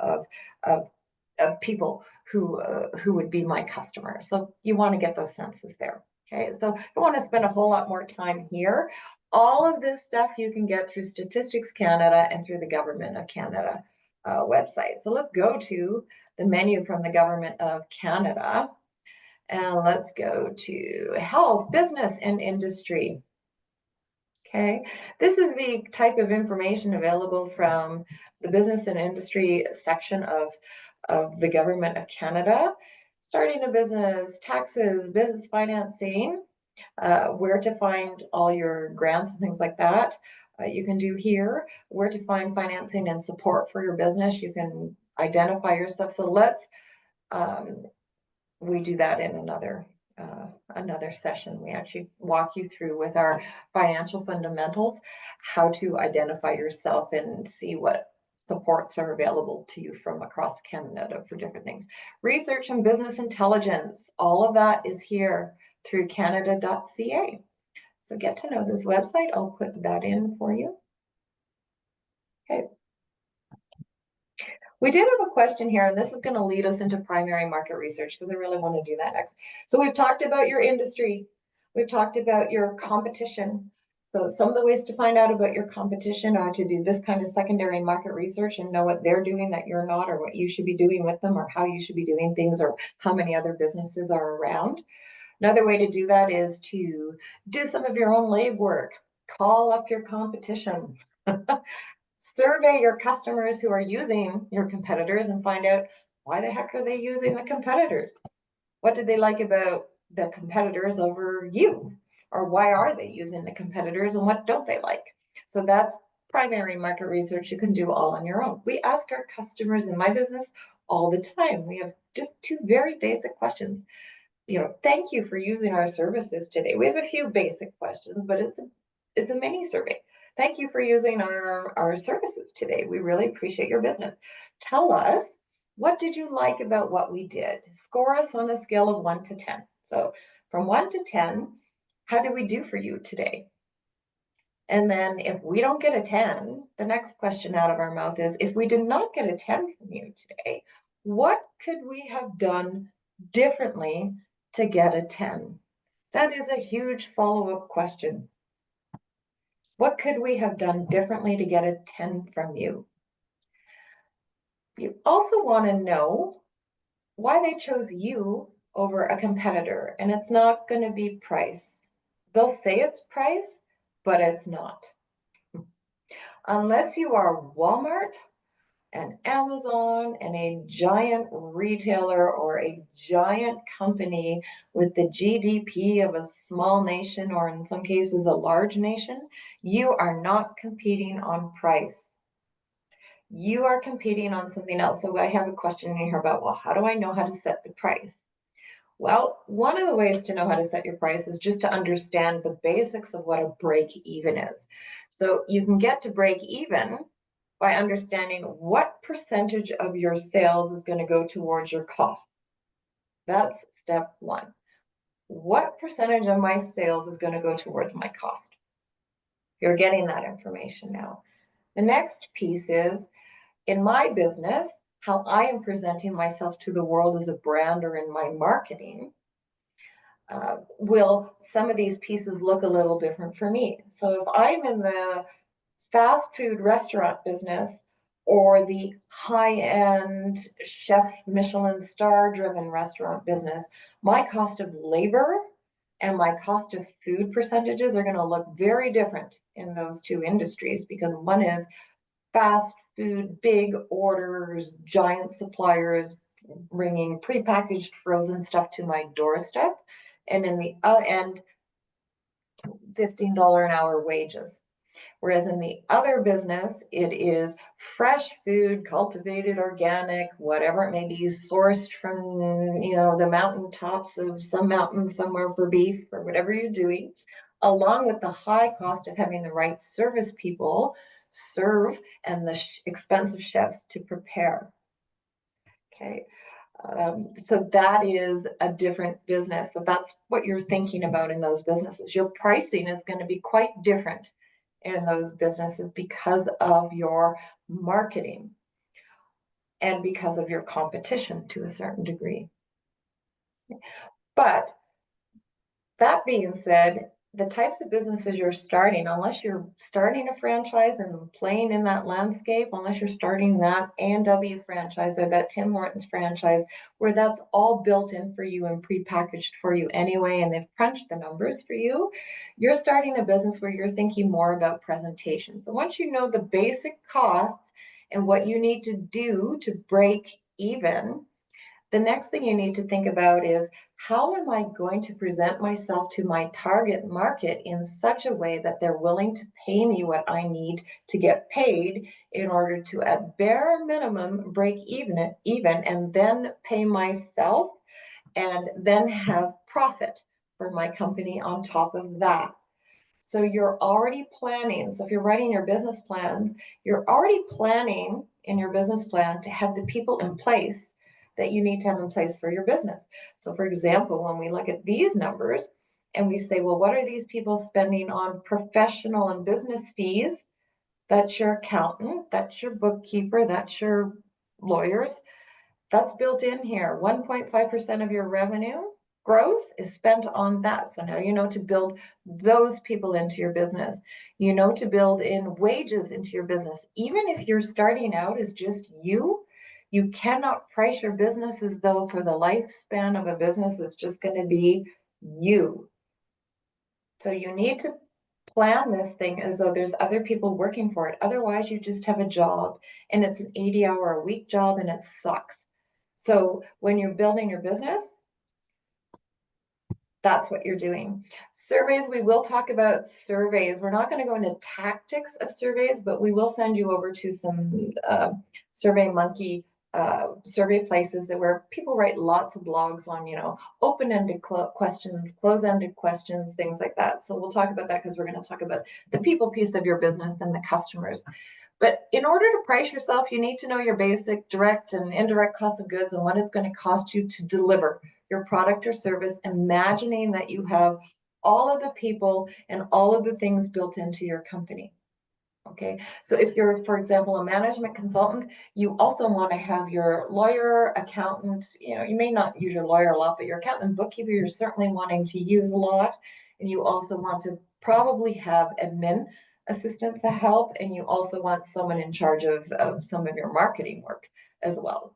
of people who would be my customers. So you want to get those senses there. Okay, so I don't want to spend a whole lot more time here. All of this stuff you can get through Statistics Canada and through the Government of Canada website. So let's go to the menu from the Government of Canada and let's go to health, business, and industry. Okay, this is the type of information available from the business and industry section of the Government of Canada. Starting a business, taxes, business financing, where to find all your grants and things like that. You can do here, where to find financing and support for your business. You can identify yourself. So um, we do that in another session. We actually walk you through with our financial fundamentals, how to identify yourself and see what supports are available to you from across Canada for different things. Research and business intelligence, all of that is here through canada.ca. So get to know this website. I'll put that in for you. Okay. We did have a question here, and this is going to lead us into primary market research because I really want to do that next. So we've talked about your industry. We've talked about your competition. So some of the ways to find out about your competition are to do this kind of secondary market research and know what they're doing that you're not, or what you should be doing with them, or how you should be doing things, or how many other businesses are around. Another way to do that is to do some of your own legwork. Call up your competition. Survey your customers who are using your competitors and find out why the heck are they using the competitors? What did they like about the competitors over you? Or why are they using the competitors and what don't they like? So that's primary market research you can do all on your own. We ask our customers in my business all the time. We have just two very basic questions. Thank you for using our services today. We have a few basic questions, but it's a mini survey. Thank you for using our services today. We really appreciate your business. Tell us, what did you like about what we did? Score us on a scale of 1 to 10. So from 1 to 10, how did we do for you today? And then if we don't get a 10, the next question out of our mouth is, if we did not get a 10 from you today, what could we have done differently to get a 10? That is a huge follow-up question. What could we have done differently to get a 10 from you? You also want to know why they chose you over a competitor, and it's not going to be price. They'll say it's price, but it's not. Unless you are Walmart an Amazon and a giant retailer or a giant company with the GDP of a small nation, or in some cases, a large nation, you are not competing on price. You are competing on something else. So I have a question in here about, well, how do I know how to set the price? Well, one of the ways to know how to set your price is just to understand the basics of what a break even is. So you can get to break even by understanding what percentage of your sales is going to go towards your cost. That's step one. What percentage of my sales is going to go towards my cost? You're getting that information now. The next piece is, in my business, how I am presenting myself to the world as a brand or in my marketing, will some of these pieces look a little different for me? So if I'm in the fast food restaurant business or the high end chef Michelin star driven restaurant business, my cost of labor and my cost of food percentages are going to look very different in those two industries, because one is fast food, big orders, giant suppliers bringing prepackaged frozen stuff to my doorstep. And in the end, $15 an hour wages. Whereas in the other business, it is fresh food, cultivated, organic, whatever it may be, sourced from, the mountaintops of some mountain somewhere for beef or whatever you're doing, along with the high cost of having the right service people serve and the expensive chefs to prepare. Okay. So that is a different business. So that's what you're thinking about in those businesses. Your pricing is going to be quite different in those businesses because of your marketing and because of your competition to a certain degree. But that being said, the types of businesses you're starting, unless you're starting a franchise and playing in that landscape, unless you're starting that A&W franchise or that Tim Hortons franchise, where that's all built in for you and prepackaged for you anyway, and they've crunched the numbers for you, you're starting a business where you're thinking more about presentation. So once you know the basic costs and what you need to do to break even, the next thing you need to think about is, how am I going to present myself to my target market in such a way that they're willing to pay me what I need to get paid in order to, at bare minimum, break even and then pay myself and then have profit for my company on top of that. So you're already planning. So if you're writing your business plans, you're already planning in your business plan to have the people in place that you need to have in place for your business. So for example, when we look at these numbers and we say, well, what are these people spending on professional and business fees? That's your accountant, that's your bookkeeper, that's your lawyers. That's built in here. 1.5% of your revenue gross is spent on that. So now you know to build those people into your business. You know to build in wages into your business. Even if you're starting out as just you cannot price your business as though for the lifespan of a business it's just going to be you. So you need to plan this thing as though there's other people working for it. Otherwise, you just have a job and it's an 80-hour-a-week job and it sucks. So when you're building your business, that's what you're doing. Surveys, we will talk about surveys. We're not going to go into tactics of surveys, but we will send you over to some Survey Monkey survey places that where people write lots of blogs on, open-ended questions, close-ended questions, things like that. So we'll talk about that because we're going to talk about the people piece of your business and the customers. But in order to price yourself, you need to know your basic direct and indirect cost of goods and what it's going to cost you to deliver your product or service, imagining that you have all of the people and all of the things built into your company. Okay, so if you're, for example, a management consultant, you also want to have your lawyer, accountant, you may not use your lawyer a lot, but your accountant and bookkeeper, you're certainly wanting to use a lot. And you also want to probably have admin assistants to help. And you also want someone in charge of some of your marketing work as well.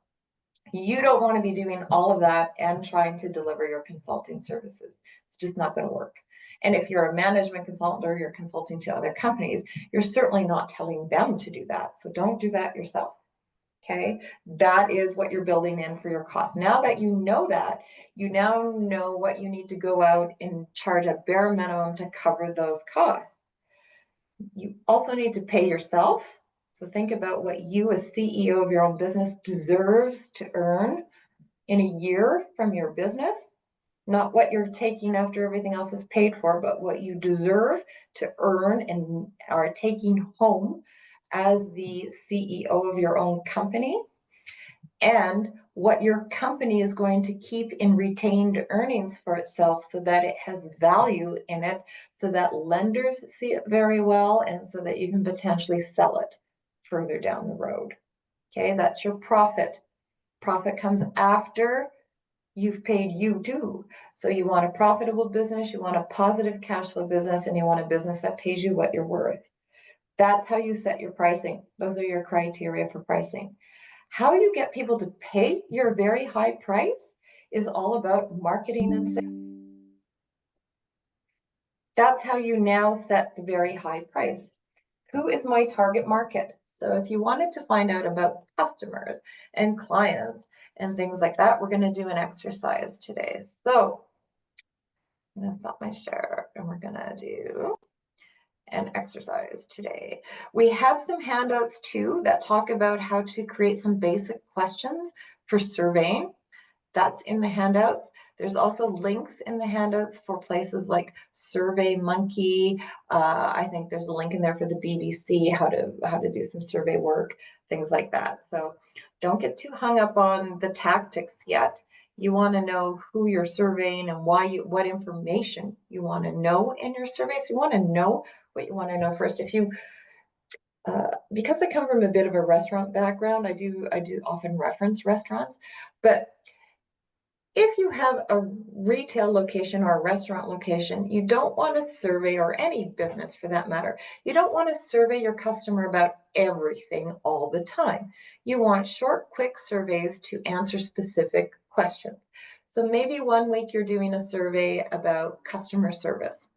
You don't want to be doing all of that and trying to deliver your consulting services. It's just not going to work. And if you're a management consultant or you're consulting to other companies, you're certainly not telling them to do that. So don't do that yourself. Okay, that is what you're building in for your cost. Now that you know that, you now know what you need to go out and charge a bare minimum to cover those costs. You also need to pay yourself. So think about what you, as CEO of your own business, deserves to earn in a year from your business. Not what you're taking after everything else is paid for, but what you deserve to earn and are taking home as the CEO of your own company, and what your company is going to keep in retained earnings for itself so that it has value in it, so that lenders see it very well, and so that you can potentially sell it further down the road. Okay, that's your profit. Profit comes after you've paid you too. So you want a profitable business, you want a positive cash flow business, and you want a business that pays you what you're worth. That's how you set your pricing. Those are your criteria for pricing. How you get people to pay your very high price is all about marketing and sales. That's how you now set the very high price. Who is my target market? So if you wanted to find out about customers and clients and things like that, we're going to do an exercise today. So I'm going to stop my share and we're going to do an exercise today. We have some handouts too that talk about how to create some basic questions for surveying. That's in the handouts. There's also links in the handouts for places like SurveyMonkey. I think there's a link in there for the BBC, how to do some survey work, things like that. So don't get too hung up on the tactics yet. You want to know who you're surveying and what information you want to know in your survey. So you want to know what you want to know first. If you because I come from a bit of a restaurant background, I do often reference restaurants, but if you have a retail location or a restaurant location, you don't want to survey, or any business for that matter, you don't want to survey your customer about everything all the time. You want short, quick surveys to answer specific questions. So maybe one week you're doing a survey about customer service.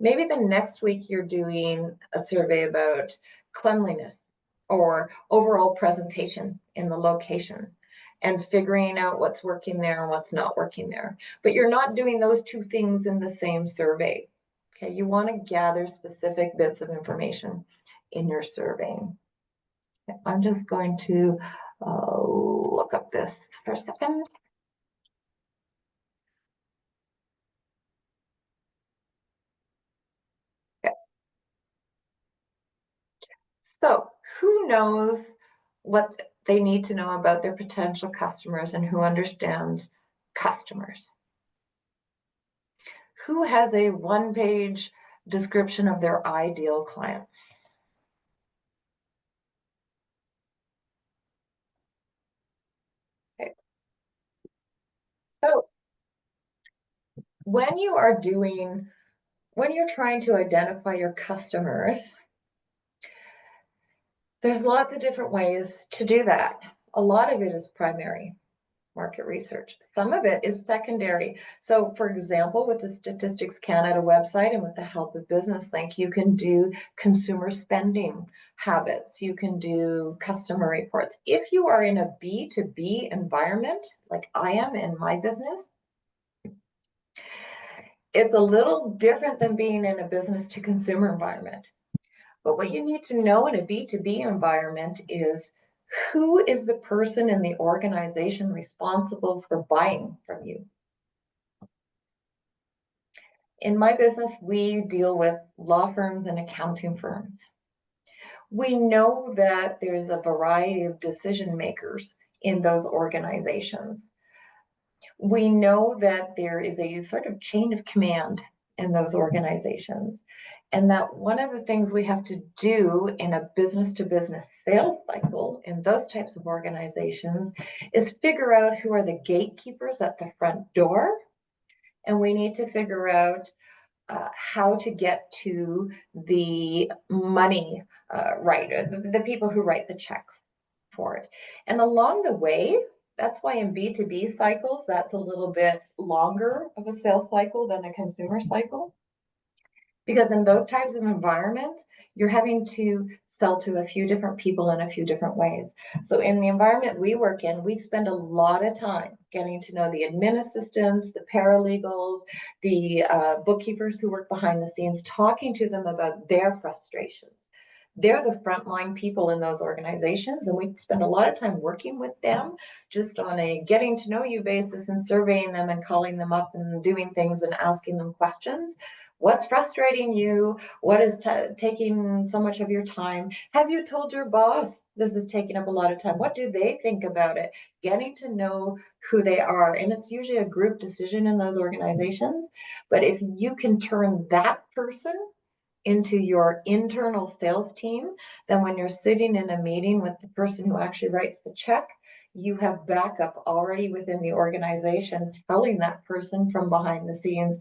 Maybe the next week you're doing a survey about cleanliness or overall presentation in the location, and figuring out what's working there and what's not working there. But you're not doing those two things in the same survey. Okay, you want to gather specific bits of information in your surveying. I'm just going to look up this for a second. Okay. So who knows what they need to know about their potential customers, and who understands customers? Who has a one-page description of their ideal client? Okay. So when you're trying to identify your customers, there's lots of different ways to do that. A lot of it is primary market research. Some of it is secondary. So for example, with the Statistics Canada website and with the Help of Business link, you can do consumer spending habits. You can do customer reports. If you are in a B2B environment, like I am in my business, it's a little different than being in a business to consumer environment. But what you need to know in a B2B environment is, who is the person in the organization responsible for buying from you? In my business, we deal with law firms and accounting firms. We know that there's a variety of decision makers in those organizations. We know that there is a sort of chain of command in those organizations, and that one of the things we have to do in a business to business sales cycle in those types of organizations is figure out who are the gatekeepers at the front door, and we need to figure out how to get to the money the people who write the checks for it. And along the way, that's why in B2B cycles, that's a little bit longer of a sales cycle than a consumer cycle. Because in those types of environments, you're having to sell to a few different people in a few different ways. So in the environment we work in, we spend a lot of time getting to know the admin assistants, the paralegals, the bookkeepers who work behind the scenes, talking to them about their frustrations. They're the frontline people in those organizations, and we spend a lot of time working with them just on a getting to know you basis and surveying them and calling them up and doing things and asking them questions. What's frustrating you? What is taking so much of your time? Have you told your boss this is taking up a lot of time? What do they think about it? Getting to know who they are. And it's usually a group decision in those organizations. But if you can turn that person into your internal sales team, then when you're sitting in a meeting with the person who actually writes the check, you have backup already within the organization telling that person from behind the scenes,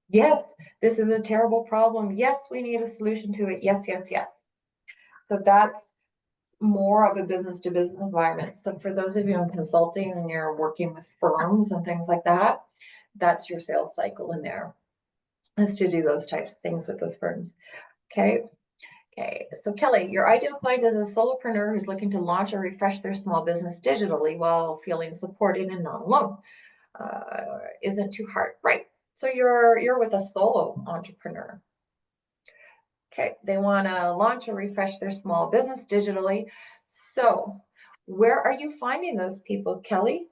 yes, this is a terrible problem. Yes, we need a solution to it. Yes, yes, yes. So that's more of a business to business environment. So for those of you in consulting and you're working with firms and things like that, that's your sales cycle in there, is to do those types of things with those firms. Okay. Okay. So Kelly, your ideal client is a solopreneur who's looking to launch or refresh their small business digitally while feeling supported and not alone. Isn't too hard, right? So you're with a solo entrepreneur. Okay, they want to launch or refresh their small business digitally. So, where are you finding those people, Kelly?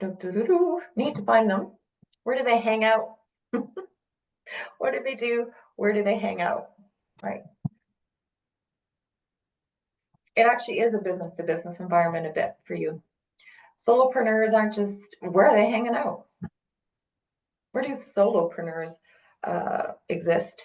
Need to find them. Where do they hang out? What do they do? Where do they hang out? Right. It actually is a business to business environment a bit for you. Solopreneurs aren't just, where are they hanging out? Where do solopreneurs exist?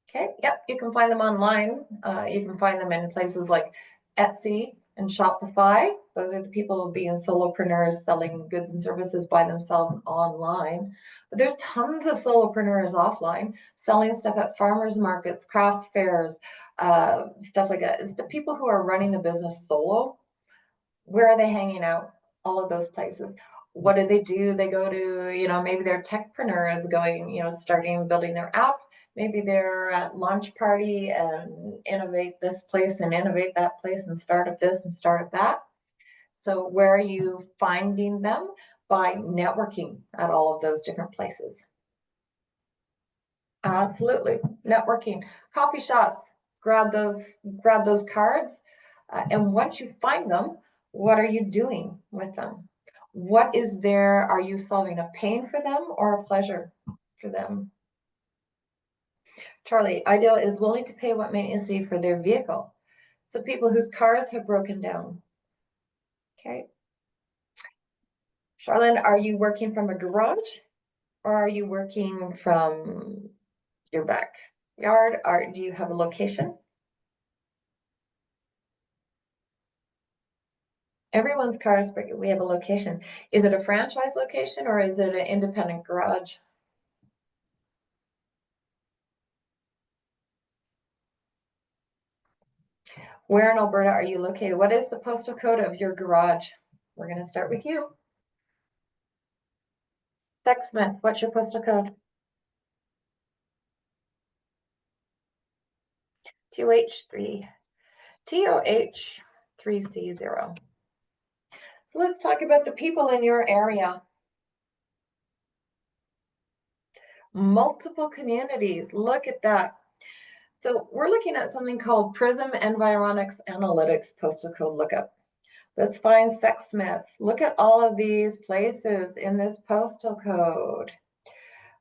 Okay, yep, you can find them online. You can find them in places like Etsy and Shopify. Those are the people being solopreneurs selling goods and services by themselves online. But there's tons of solopreneurs offline selling stuff at farmers markets, craft fairs, stuff like that. It's the people who are running the business solo. Where are they hanging out? All of those places. What do they do? They go to, maybe they're techpreneurs going, starting building their app. Maybe they're at launch party and innovate this place and innovate that place and start up this and start up that. So where are you finding them? By networking at all of those different places. Absolutely. Networking, coffee shops, grab those cards. And once you find them, what are you doing with them? What is there? Are you solving a pain for them or a pleasure for them? Charlie, ideal is willing to pay what maintenance fee for their vehicle. So people whose cars have broken down. Okay. Charlene, are you working from a garage or are you working from your backyard? Or do you have a location? Everyone's cars, but we have a location. Is it a franchise location or is it an independent garage? Where in Alberta are you located? What is the postal code of your garage? We're going to start with you. Sexsmith, what's your postal code? 2H3, TOH3C0. So let's talk about the people in your area. Multiple communities, look at that. So we're looking at something called Prism Environics Analytics Postal Code Lookup. Let's find Sexsmith. Look at all of these places in this postal code.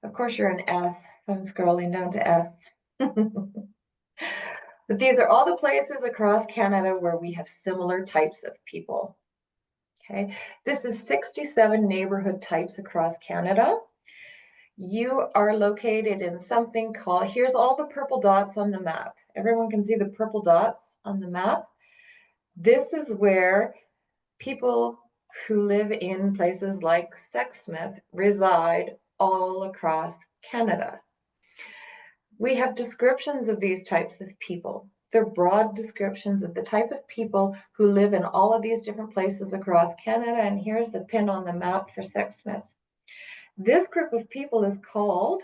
Of course, you're an S, so I'm scrolling down to S. But these are all the places across Canada where we have similar types of people. Okay, this is 67 neighborhood types across Canada. You are located in something called, here's all the purple dots on the map. Everyone can see the purple dots on the map. This is where people who live in places like Sexsmith reside all across Canada. We have descriptions of these types of people. They're broad descriptions of the type of people who live in all of these different places across Canada. And here's the pin on the map for Sexsmith. This group of people is called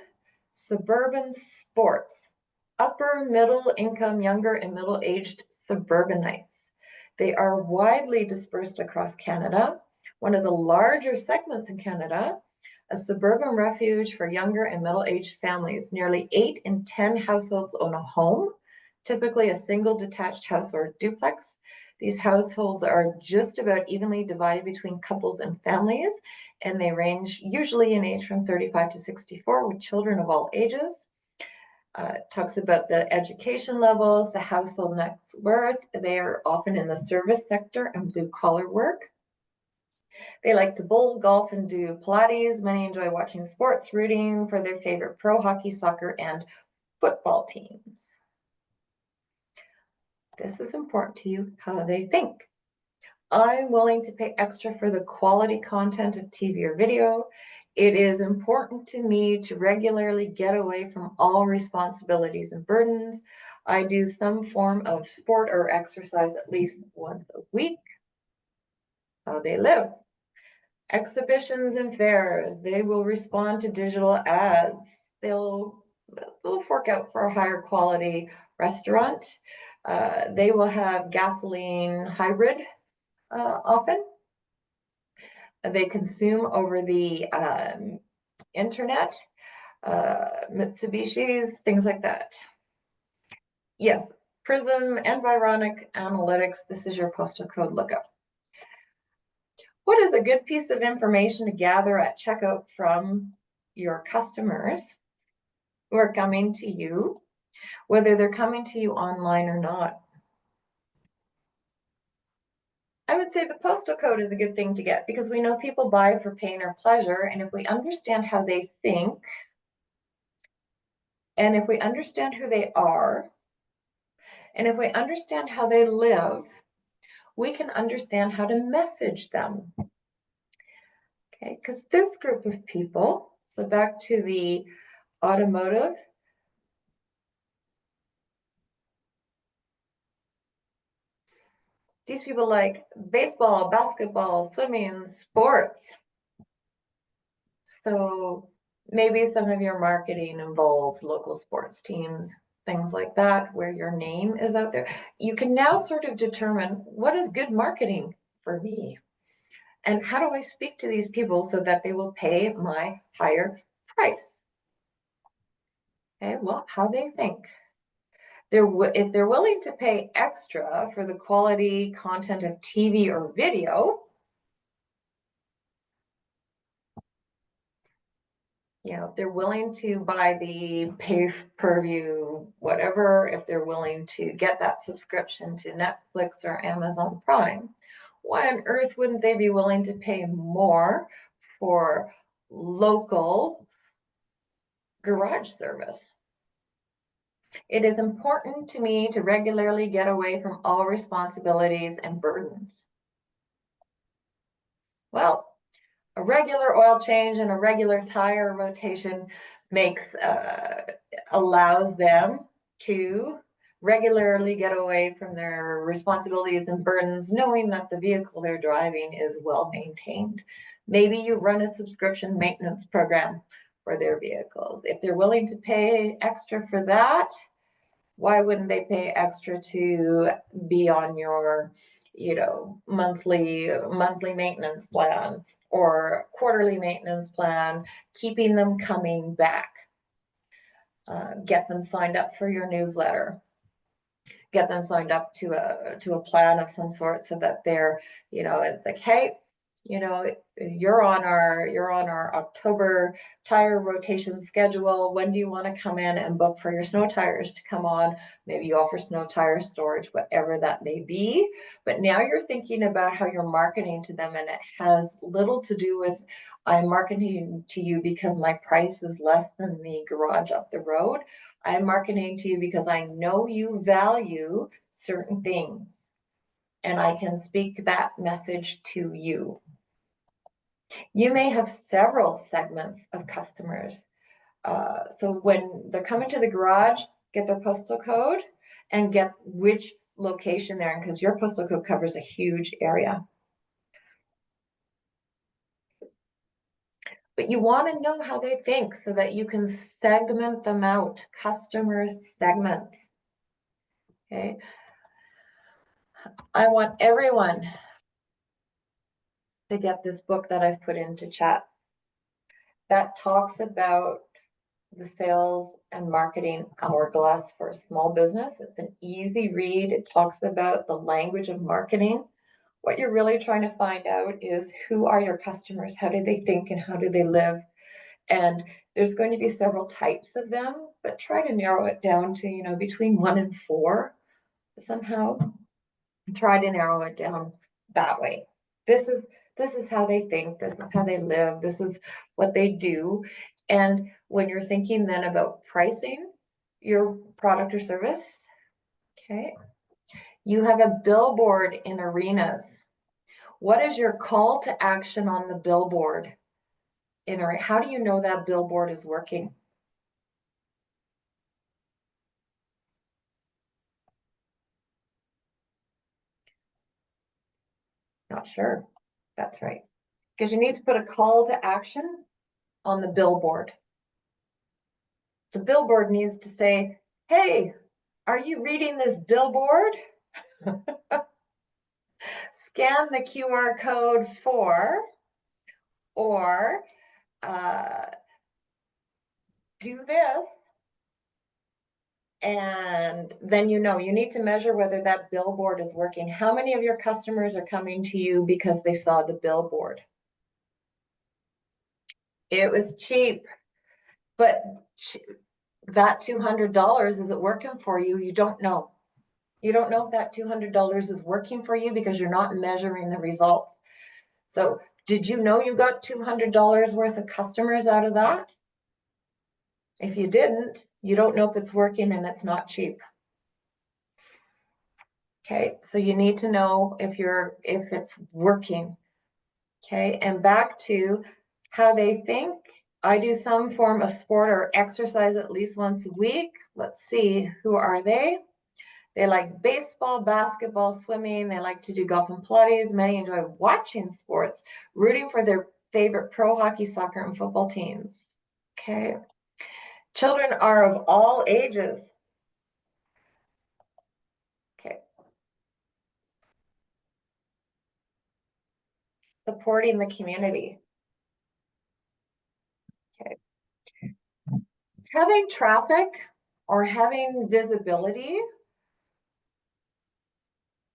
suburban sports, upper middle income, younger and middle aged suburbanites. They are widely dispersed across Canada. One of the larger segments in Canada, a suburban refuge for younger and middle aged families. Nearly 8 in 10 households own a home, typically a single detached house or duplex. These households are just about evenly divided between couples and families, and they range usually in age from 35 to 64 with children of all ages. Talks about the education levels, the household net worth. They are often in the service sector and blue collar work. They like to bowl, golf, and do Pilates. Many enjoy watching sports, rooting for their favorite pro hockey, soccer, and football teams. This is important to you, how they think. I'm willing to pay extra for the quality content of TV or video. It is important to me to regularly get away from all responsibilities and burdens. I do some form of sport or exercise at least once a week. How they live. Exhibitions and fairs, they will respond to digital ads. They'll fork out for a higher quality restaurant. They will have gasoline hybrid often. They consume over the internet, Mitsubishis, things like that. Yes, Prism, Environic Analytics, this is your postal code lookup. What is a good piece of information to gather at checkout from your customers who are coming to you, whether they're coming to you online or not? I would say the postal code is a good thing to get because we know people buy for pain or pleasure. And if we understand how they think, and if we understand who they are, and if we understand how they live, we can understand how to message them. Okay, because this group of people, so back to the automotive, these people like baseball, basketball, swimming, sports. So maybe some of your marketing involves local sports teams, things like that, where your name is out there. You can now sort of determine what is good marketing for me and how do I speak to these people so that they will pay my higher price. Okay, well, how they think. If they're willing to pay extra for the quality content of TV or video, if they're willing to buy the pay per view, whatever, if they're willing to get that subscription to Netflix or Amazon Prime, why on earth wouldn't they be willing to pay more for local garage service? It is important to me to regularly get away from all responsibilities and burdens. Well, a regular oil change and a regular tire rotation allows them to regularly get away from their responsibilities and burdens, knowing that the vehicle they're driving is well maintained. Maybe you run a subscription maintenance program for their vehicles. If they're willing to pay extra for that, why wouldn't they pay extra to be on your monthly maintenance plan or quarterly maintenance plan, keeping them coming back? Get them signed up for your newsletter, get them signed up to a plan of some sort so that they're, it's like, hey, you're on our October tire rotation schedule. When do you want to come in and book for your snow tires to come on? Maybe you offer snow tire storage, whatever that may be. But now you're thinking about how you're marketing to them, and it has little to do with I'm marketing to you because my price is less than the garage up the road. I'm marketing to you because I know you value certain things, and I can speak that message to you. You may have several segments of customers. So when they're coming to the garage, get their postal code, and get which location they're in, because your postal code covers a huge area. But you want to know how they think so that you can segment them out, customer segments. Okay. I want everyone to get this book that I've put into chat that talks about the sales and marketing hourglass for a small business. It's an easy read. It talks about the language of marketing. What you're really trying to find out is, who are your customers? How do they think and how do they live? And there's going to be several types of them, but try to narrow it down to, between 1 and 4 somehow. Try to narrow it down that way. This is how they think, this is how they live, this is what they do. And when you're thinking then about pricing your product or service, okay, you have a billboard in arenas. What is your call to action on the billboard? How do you know that billboard is working? Not sure. That's right. Because you need to put a call to action on the billboard. The billboard needs to say, hey, are you reading this billboard? Scan the QR code for, or do this. And then you need to measure whether that billboard is working. How many of your customers are coming to you because they saw the billboard? It was cheap, but that $200, is it working for you? You don't know. You don't know if that $200 is working for you because you're not measuring the results. So did you know you got $200 worth of customers out of that? If you didn't, you don't know if it's working, and it's not cheap. Okay, so you need to know if it's working. Okay, and back to how they think. I do some form of sport or exercise at least once a week. Let's see, who are they? They like baseball, basketball, swimming. They like to do golf and Pilates. Many enjoy watching sports, rooting for their favorite pro hockey, soccer, and football teams. Okay. Children are of all ages. Okay. Supporting the community. Okay. Having traffic or having visibility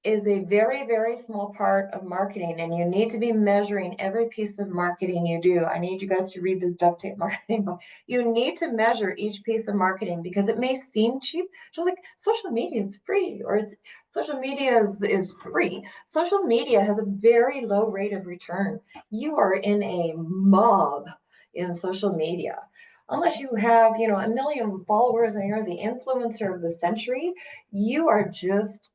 is a very, very small part of marketing, and you need to be measuring every piece of marketing you do. I need you guys to read this duct tape marketing book. You need to measure each piece of marketing, because it may seem cheap, just like social media is free, or social media is free. Social media has a very low rate of return. You are in a mob in social media. Unless you have, 1 million followers and you're the influencer of the century, you are just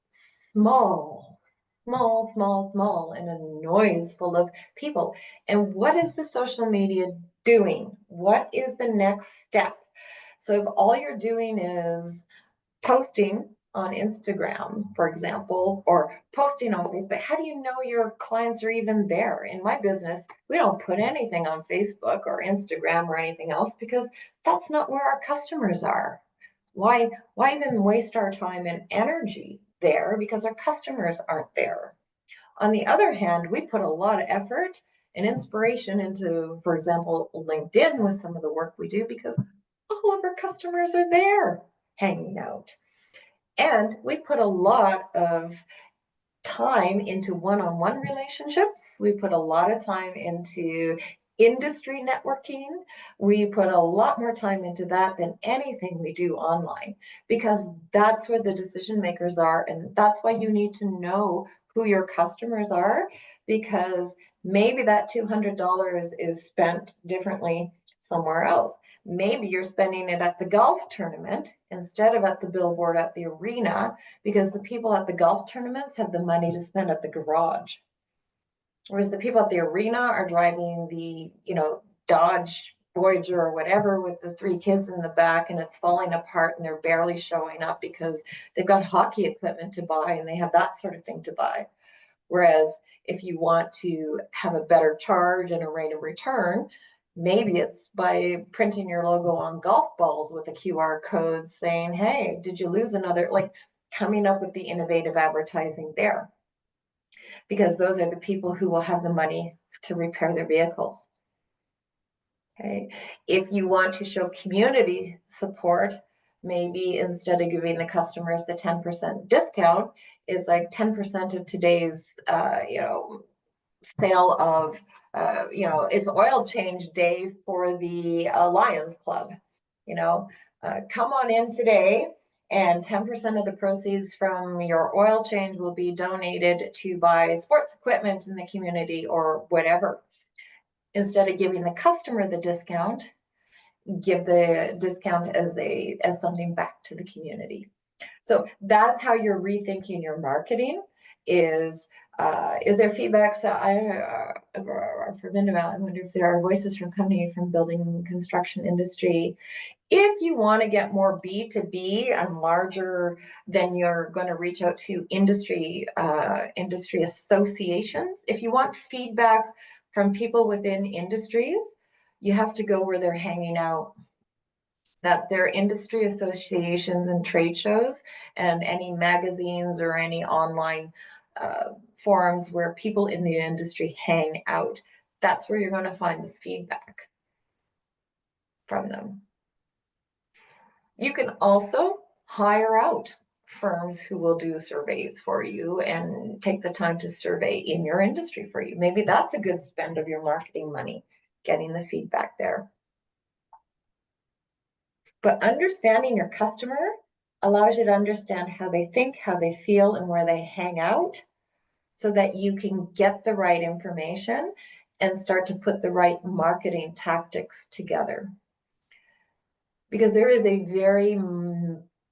small, small, small, small, in a noise full of people. And what is the social media doing? What is the next step? So if all you're doing is posting on Instagram, for example, or posting on Facebook, how do you know your clients are even there? In my business, we don't put anything on Facebook or Instagram or anything else, because that's not where our customers are. Why even waste our time and energy there, because our customers aren't there? On the other hand, we put a lot of effort and inspiration into, for example, LinkedIn with some of the work we do, because all of our customers are there hanging out. And we put a lot of time into one-on-one relationships. We put a lot of time into industry networking. We put a lot more time into that than anything we do online, because that's where the decision makers are. And that's why you need to know who your customers are, because maybe that $200 is spent differently somewhere else. Maybe you're spending it at the golf tournament instead of at the billboard at the arena, because the people at the golf tournaments have the money to spend at the garage. Whereas the people at the arena are driving the, Dodge Voyager or whatever with the three kids in the back and it's falling apart and they're barely showing up because they've got hockey equipment to buy and they have that sort of thing to buy. Whereas if you want to have a better charge and a rate of return, maybe it's by printing your logo on golf balls with a QR code saying, hey, did you lose another? Like coming up with the innovative advertising there, because those are the people who will have the money to repair their vehicles. Okay. If you want to show community support, maybe instead of giving the customers the 10% discount, is like 10% of today's, sale of, it's oil change day for the Lions Club. You know, come on in today, and 10% of the proceeds from your oil change will be donated to buy sports equipment in the community or whatever. Instead of giving the customer the discount, give the discount as something back to the community. So that's how you're rethinking your marketing. Is there feedback? So I wonder if there are voices from company from building and construction industry. If you want to get more B2B and larger, then you're going to reach out to industry associations. If you want feedback from people within industries, you have to go where they're hanging out. That's their industry associations and trade shows, and any magazines or any online forums where people in the industry hang out. That's where you're going to find the feedback from them. You can also hire out firms who will do surveys for you and take the time to survey in your industry for you. Maybe that's a good spend of your marketing money, getting the feedback there. But understanding your customer allows you to understand how they think, how they feel, and where they hang out so that you can get the right information and start to put the right marketing tactics together. Because there is a very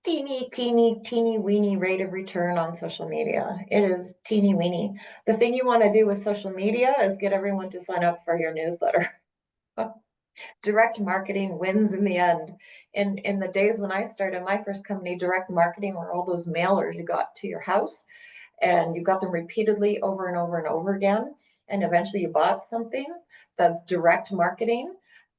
teeny weeny rate of return on social media. It is teeny weeny. The thing you want to do with social media is get everyone to sign up for your newsletter. Direct marketing wins in the end. In the days when I started my first company, direct marketing were all those mailers you got to your house and you got them repeatedly over and over and over again. And eventually you bought something. That's direct marketing.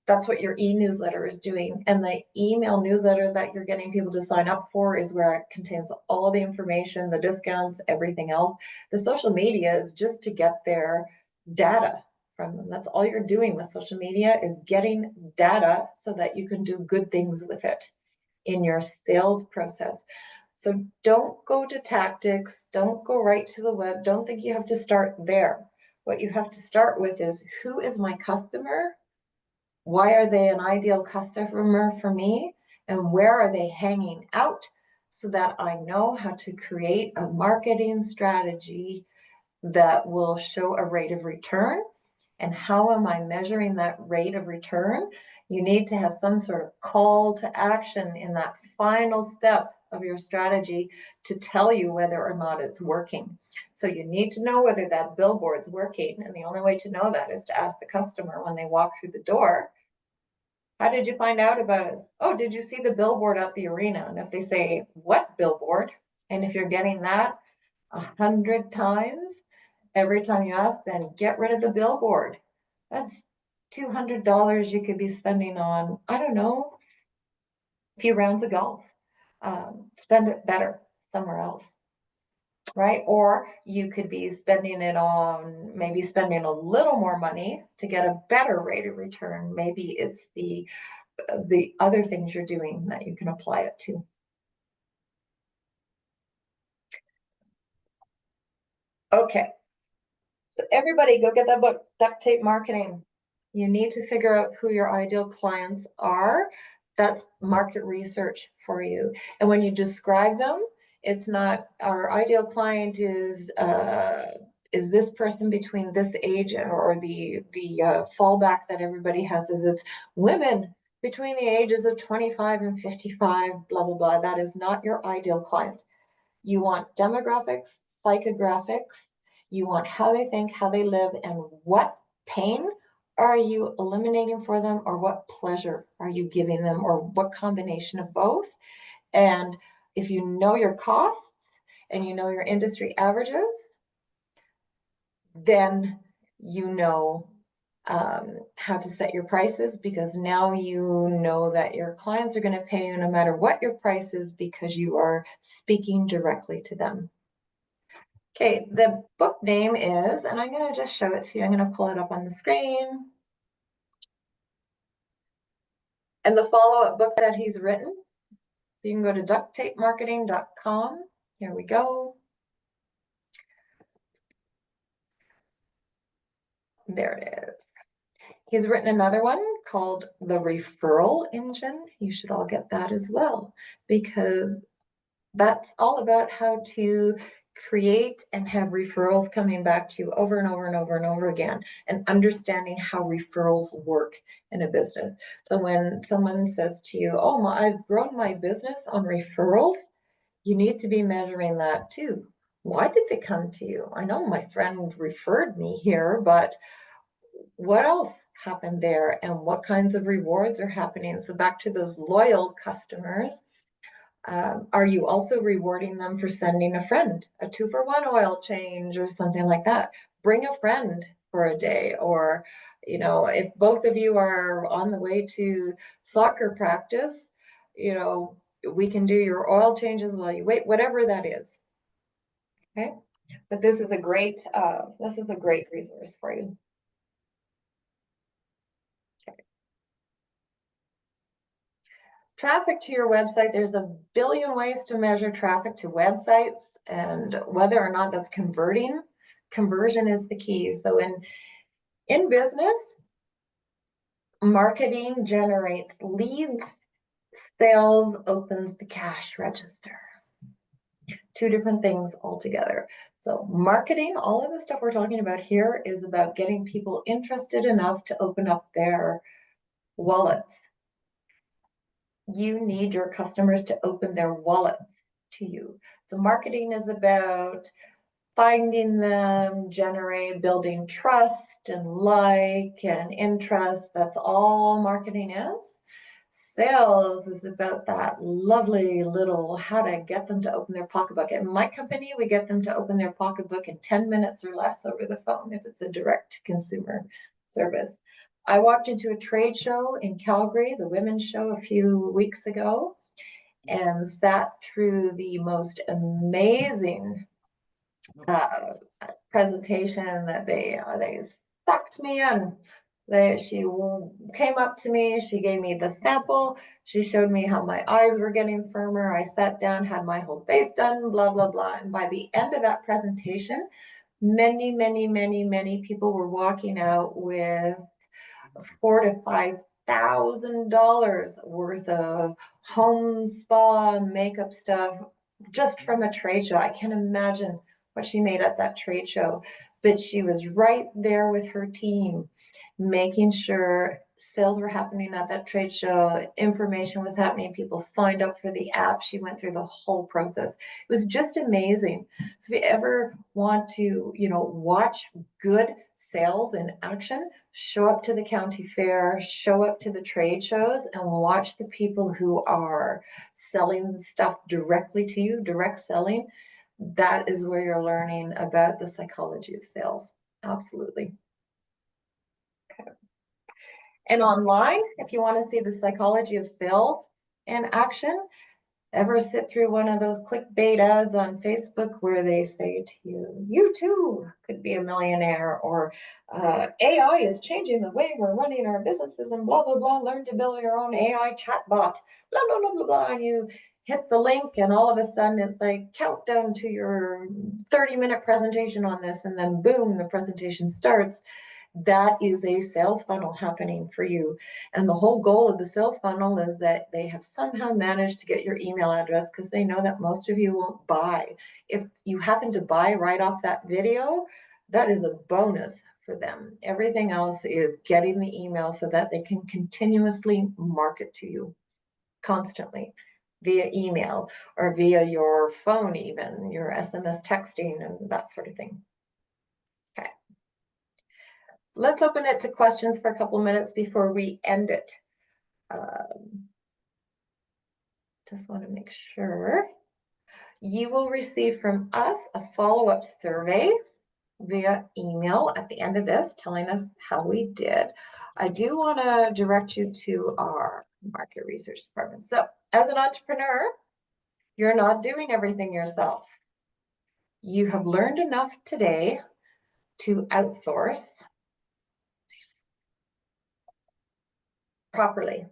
That's what your e-newsletter is doing. And the email newsletter that you're getting people to sign up for is where it contains all the information, the discounts, everything else. The social media is just to get their data from them. That's all you're doing with social media, is getting data so that you can do good things with it in your sales process. So don't go to tactics, don't go right to the web, don't think you have to start there. What you have to start with is, who is my customer? Why are they an ideal customer for me? And where are they hanging out? So that I know how to create a marketing strategy that will show a rate of return. And how am I measuring that rate of return? You need to have some sort of call to action in that final step of your strategy to tell you whether or not it's working. So you need to know whether that billboard's working. And the only way to know that is to ask the customer when they walk through the door, how did you find out about us? Oh, did you see the billboard at the arena? And if they say, what billboard? And if you're getting that 100 times, every time you ask, then get rid of the billboard. That's $200 you could be spending on, I don't know, a few rounds of golf. Spend it better somewhere else, right? Or you could be spending it on maybe spending a little more money to get a better rate of return. Maybe it's the other things you're doing that you can apply it to. Okay. So everybody go get that book, Duct Tape Marketing. You need to figure out who your ideal clients are. That's market research for you. And when you describe them, it's not, our ideal client is this person between this age, or the fallback that everybody has is it's women between the ages of 25 and 55, blah, blah, blah. That is not your ideal client. You want demographics, psychographics, you want how they think, how they live, and what pain are you eliminating for them, or what pleasure are you giving them, or what combination of both? And if you know your costs and you know your industry averages, then you know how to set your prices, because now you know that your clients are going to pay you no matter what your price is, because you are speaking directly to them. Okay, the book name is, and I'm going to just show it to you. I'm going to pull it up on the screen. And the follow-up book that he's written. So you can go to ducttapemarketing.com. Here we go. There it is. He's written another one called The Referral Engine. You should all get that as well, because that's all about how to create and have referrals coming back to you over and over and over and over again, and understanding how referrals work in a business. So when someone says to you, oh, I've grown my business on referrals, you need to be measuring that too. Why did they come to you? I know my friend referred me here, but what else happened there, and what kinds of rewards are happening? So back to those loyal customers, are you also rewarding them for sending a friend, a 2-for-1 oil change or something like that? Bring a friend for a day, or, if both of you are on the way to soccer practice, we can do your oil changes while you wait, whatever that is. Okay. But this is a great resource for you. Traffic to your website, there's a billion ways to measure traffic to websites, and whether or not that's converting. Conversion is the key. So in business, marketing generates leads, sales opens the cash register. Two different things altogether. So marketing, all of the stuff we're talking about here, is about getting people interested enough to open up their wallets. You need your customers to open their wallets to you. So marketing is about finding them, building trust and like and interest. That's all marketing is. Sales is about that lovely little how to get them to open their pocketbook. In my company, we get them to open their pocketbook in 10 minutes or less over the phone if it's a direct consumer service. I walked into a trade show in Calgary, the women's show, a few weeks ago, and sat through the most amazing presentation that they sucked me in. She came up to me, she gave me the sample, she showed me how my eyes were getting firmer. I sat down, had my whole face done, blah, blah, blah. And by the end of that presentation, many, many, many, many people were walking out with $4,000 to $5,000 worth of home spa makeup stuff just from a trade show. I can't imagine what she made at that trade show, but she was right there with her team, making sure sales were happening at that trade show, information was happening, people signed up for the app. She went through the whole process. It was just amazing. So if you ever want to, watch good sales in action, show up to the county fair, show up to the trade shows, and watch the people who are selling the stuff directly to you, direct selling. That is where you're learning about the psychology of sales. Absolutely. Okay. And online, if you want to see the psychology of sales in action, ever sit through one of those clickbait ads on Facebook where they say to you, you too could be a millionaire, or AI is changing the way we're running our businesses and blah, blah, blah, learn to build your own AI chatbot, blah, blah, blah, blah, blah. And you hit the link and all of a sudden it's like countdown to your 30-minute presentation on this, and then boom, the presentation starts. That is a sales funnel happening for you. And the whole goal of the sales funnel is that they have somehow managed to get your email address, because they know that most of you won't buy. If you happen to buy right off that video, that is a bonus for them. Everything else is getting the email so that they can continuously market to you constantly via email or via your phone, even your SMS texting and that sort of thing. Okay. let's open it to questions for a couple minutes before we end it. Just want to make sure. You will receive from us a follow-up survey via email at the end of this telling us how we did. I do want to direct you to our market research department. So as an entrepreneur, you're not doing everything yourself. You have learned enough today to outsource properly.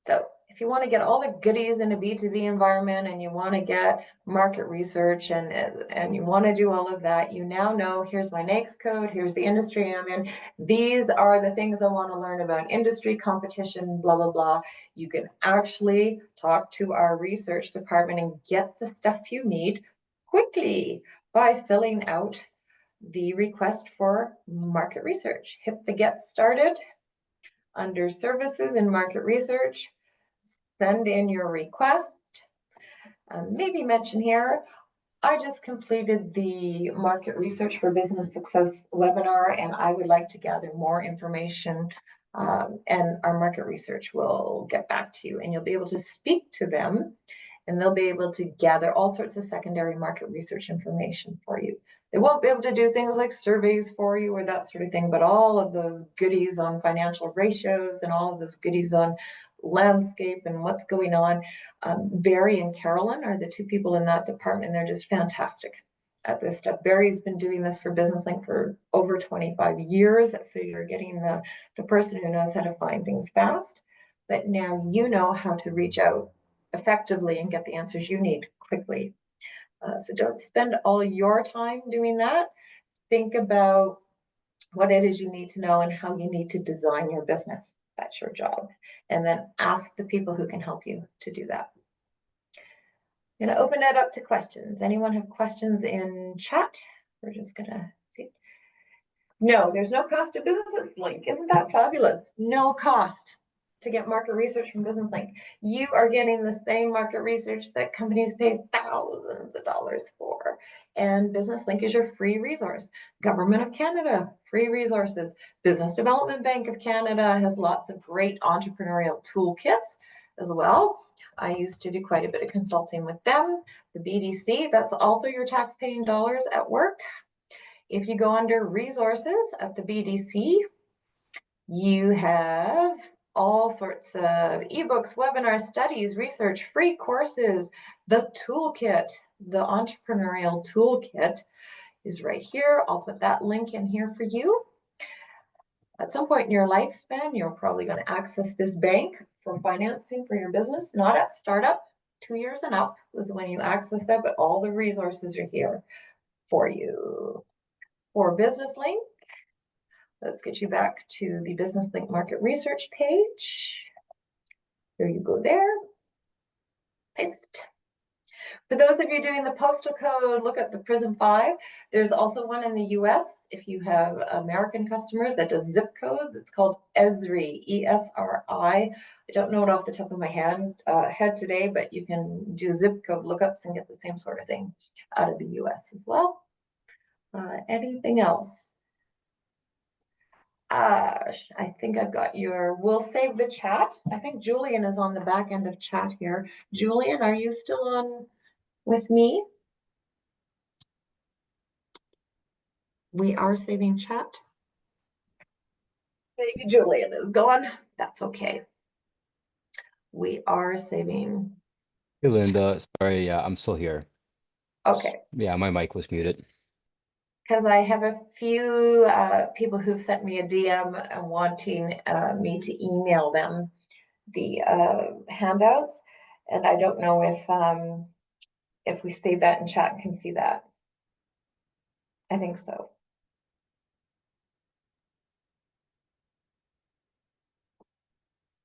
So if you want to get all the goodies in a B2B environment and you want to get market research and you want to do all of that, you now know here's my NAICS code, here's the industry I'm in. These are the things I want to learn about industry, competition, blah, blah, blah. You can actually talk to our research department and get the stuff you need quickly by filling out the request for market research. Hit the get started under services and market research. Send in your request. Maybe mention here, I just completed the market research for business success webinar and I would like to gather more information, and our market research will get back to you and you'll be able to speak to them and they'll be able to gather all sorts of secondary market research information for you. They won't be able to do things like surveys for you or that sort of thing, but all of those goodies on financial ratios and all of those goodies on landscape and what's going on. Barry and Carolyn are the two people in that department. They're just fantastic at this stuff. Barry's been doing this for BusinessLink for over 25 years. So you're getting the person who knows how to find things fast, but now you know how to reach out effectively and get the answers you need quickly. So don't spend all your time doing that. Think about what it is you need to know and how you need to design your business. That's your job. And then ask the people who can help you to do that. I'm going to open it up to questions. Anyone have questions in chat? We're just going to see. No, there's no cost to BusinessLink. Isn't that fabulous? No cost to get market research from BusinessLink. You are getting the same market research that companies pay thousands of dollars for. And BusinessLink is your free resource. Government of Canada, free resources. Business Development Bank of Canada has lots of great entrepreneurial toolkits as well. I used to do quite a bit of consulting with them. The BDC, that's also your tax-paying dollars at work. If you go under resources at the BDC, you have all sorts of ebooks, webinars, studies, research, free courses. The toolkit, the entrepreneurial toolkit is right here. I'll put that link in here for you. At some point in your lifespan, you're probably going to access this bank for financing for your business, not at startup. 2 years and up is when you access that, but all the resources are here for you. For BusinessLink, let's get you back to the BusinessLink market research page. Here you go there. Paste. For those of you doing the postal code, look at the Prism 5. There's also one in the US. If you have American customers that does zip codes, it's called ESRI, E-S-R-I. I don't know it off the top of my head today, but you can do zip code lookups and get the same sort of thing out of the US as well. Anything else? I think I've got we'll save the chat. I think Julian is on the back end of chat here. Julian, are you still on with me? We are saving chat. Maybe Julian is gone. That's okay. We are saving. Hey, Linda. Sorry, yeah, I'm still here. Okay. Yeah, my mic was muted. Because I have a few people who've sent me a DM wanting me to email them the handouts, and I don't know if we save that in chat and can see that. I think so.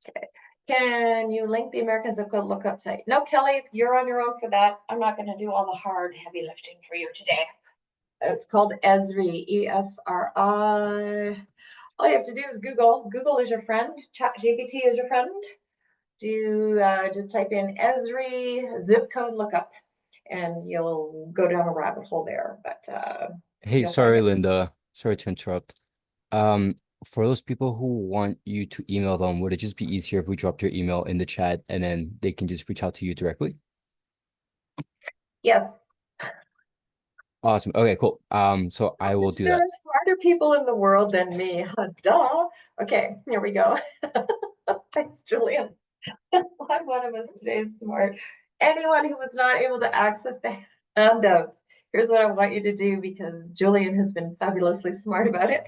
Okay. Can you link the American Zip Code lookup site? No, Kelly, you're on your own for that. I'm not going to do all the hard, heavy lifting for you today. It's called ESRI, E-S-R-I. All you have to do is Google. Google is your friend. ChatGPT is your friend. Just type in ESRI zip code lookup, and you'll go down a rabbit hole there. But Hey, sorry, Linda. Sorry to interrupt. Um, for those people who want you to email them, would it just be easier if we dropped your email in the chat and then they can just reach out to you directly? Yes, Awesome. Okay, cool. So I will do there that. are smarter people in the world than me. Duh. Okay, here we go. Thanks, Julian. One of us today is smart. Anyone who was not able to access the handouts, here's what I want you to do because Julian has been fabulously smart about it,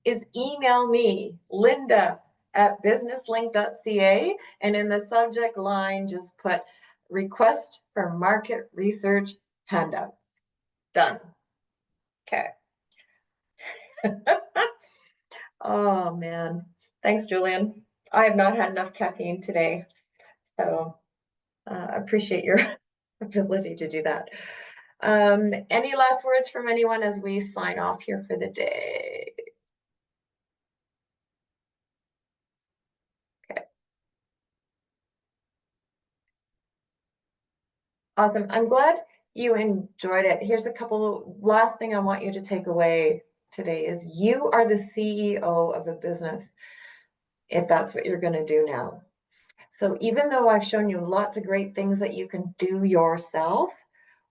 is email me, Linda at businesslink.ca, and in the subject line, just put request for market research handouts. Done. Okay. Oh man. Thanks, Julian. I have not had enough caffeine today, so appreciate your ability to do that. Any last words from anyone as we sign off here for the day? Okay, awesome. I'm glad you enjoyed it. Here's a couple last thing I want you to take away today is you are the CEO of a business if that's what you're going to do now. So even though I've shown you lots of great things that you can do yourself,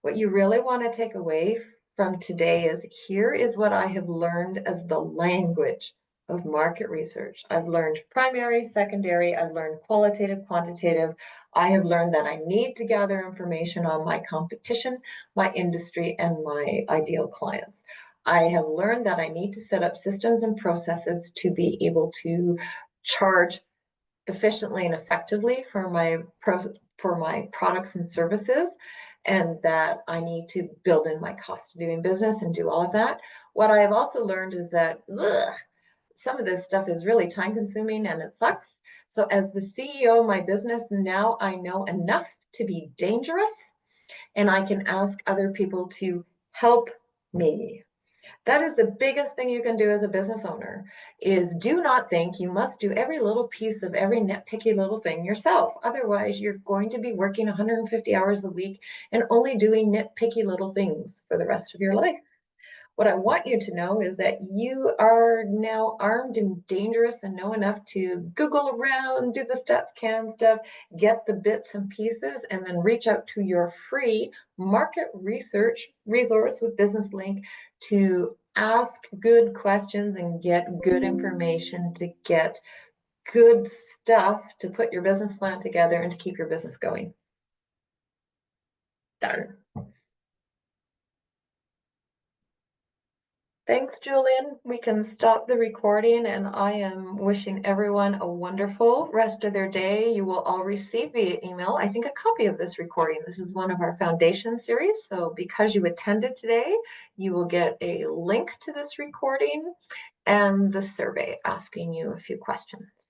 what you really want to take away from today is here is what I have learned as the language of market research. I've learned primary, secondary, I've learned qualitative, quantitative. I have learned that I need to gather information on my competition, my industry, and my ideal clients. I have learned that I need to set up systems and processes to be able to charge efficiently and effectively for my products and services, and that I need to build in my cost of doing business and do all of that. What I have also learned is that some of this stuff is really time consuming and it sucks. So as the CEO of my business, now I know enough to be dangerous and I can ask other people to help me. That is the biggest thing you can do as a business owner is do not think you must do every little piece of every nitpicky little thing yourself. Otherwise, you're going to be working 150 hours a week and only doing nitpicky little things for the rest of your life. What I want you to know is that you are now armed and dangerous and know enough to Google around, do the stats can stuff, get the bits and pieces, and then reach out to your free market research resource with Business Link to ask good questions and get good information to get good stuff to put your business plan together and to keep your business going. Done. Thanks, Julian. We can stop the recording, and I am wishing everyone a wonderful rest of their day. You will all receive via email, I think, a copy of this recording. This is one of our foundation series. So because you attended today, you will get a link to this recording and the survey asking you a few questions.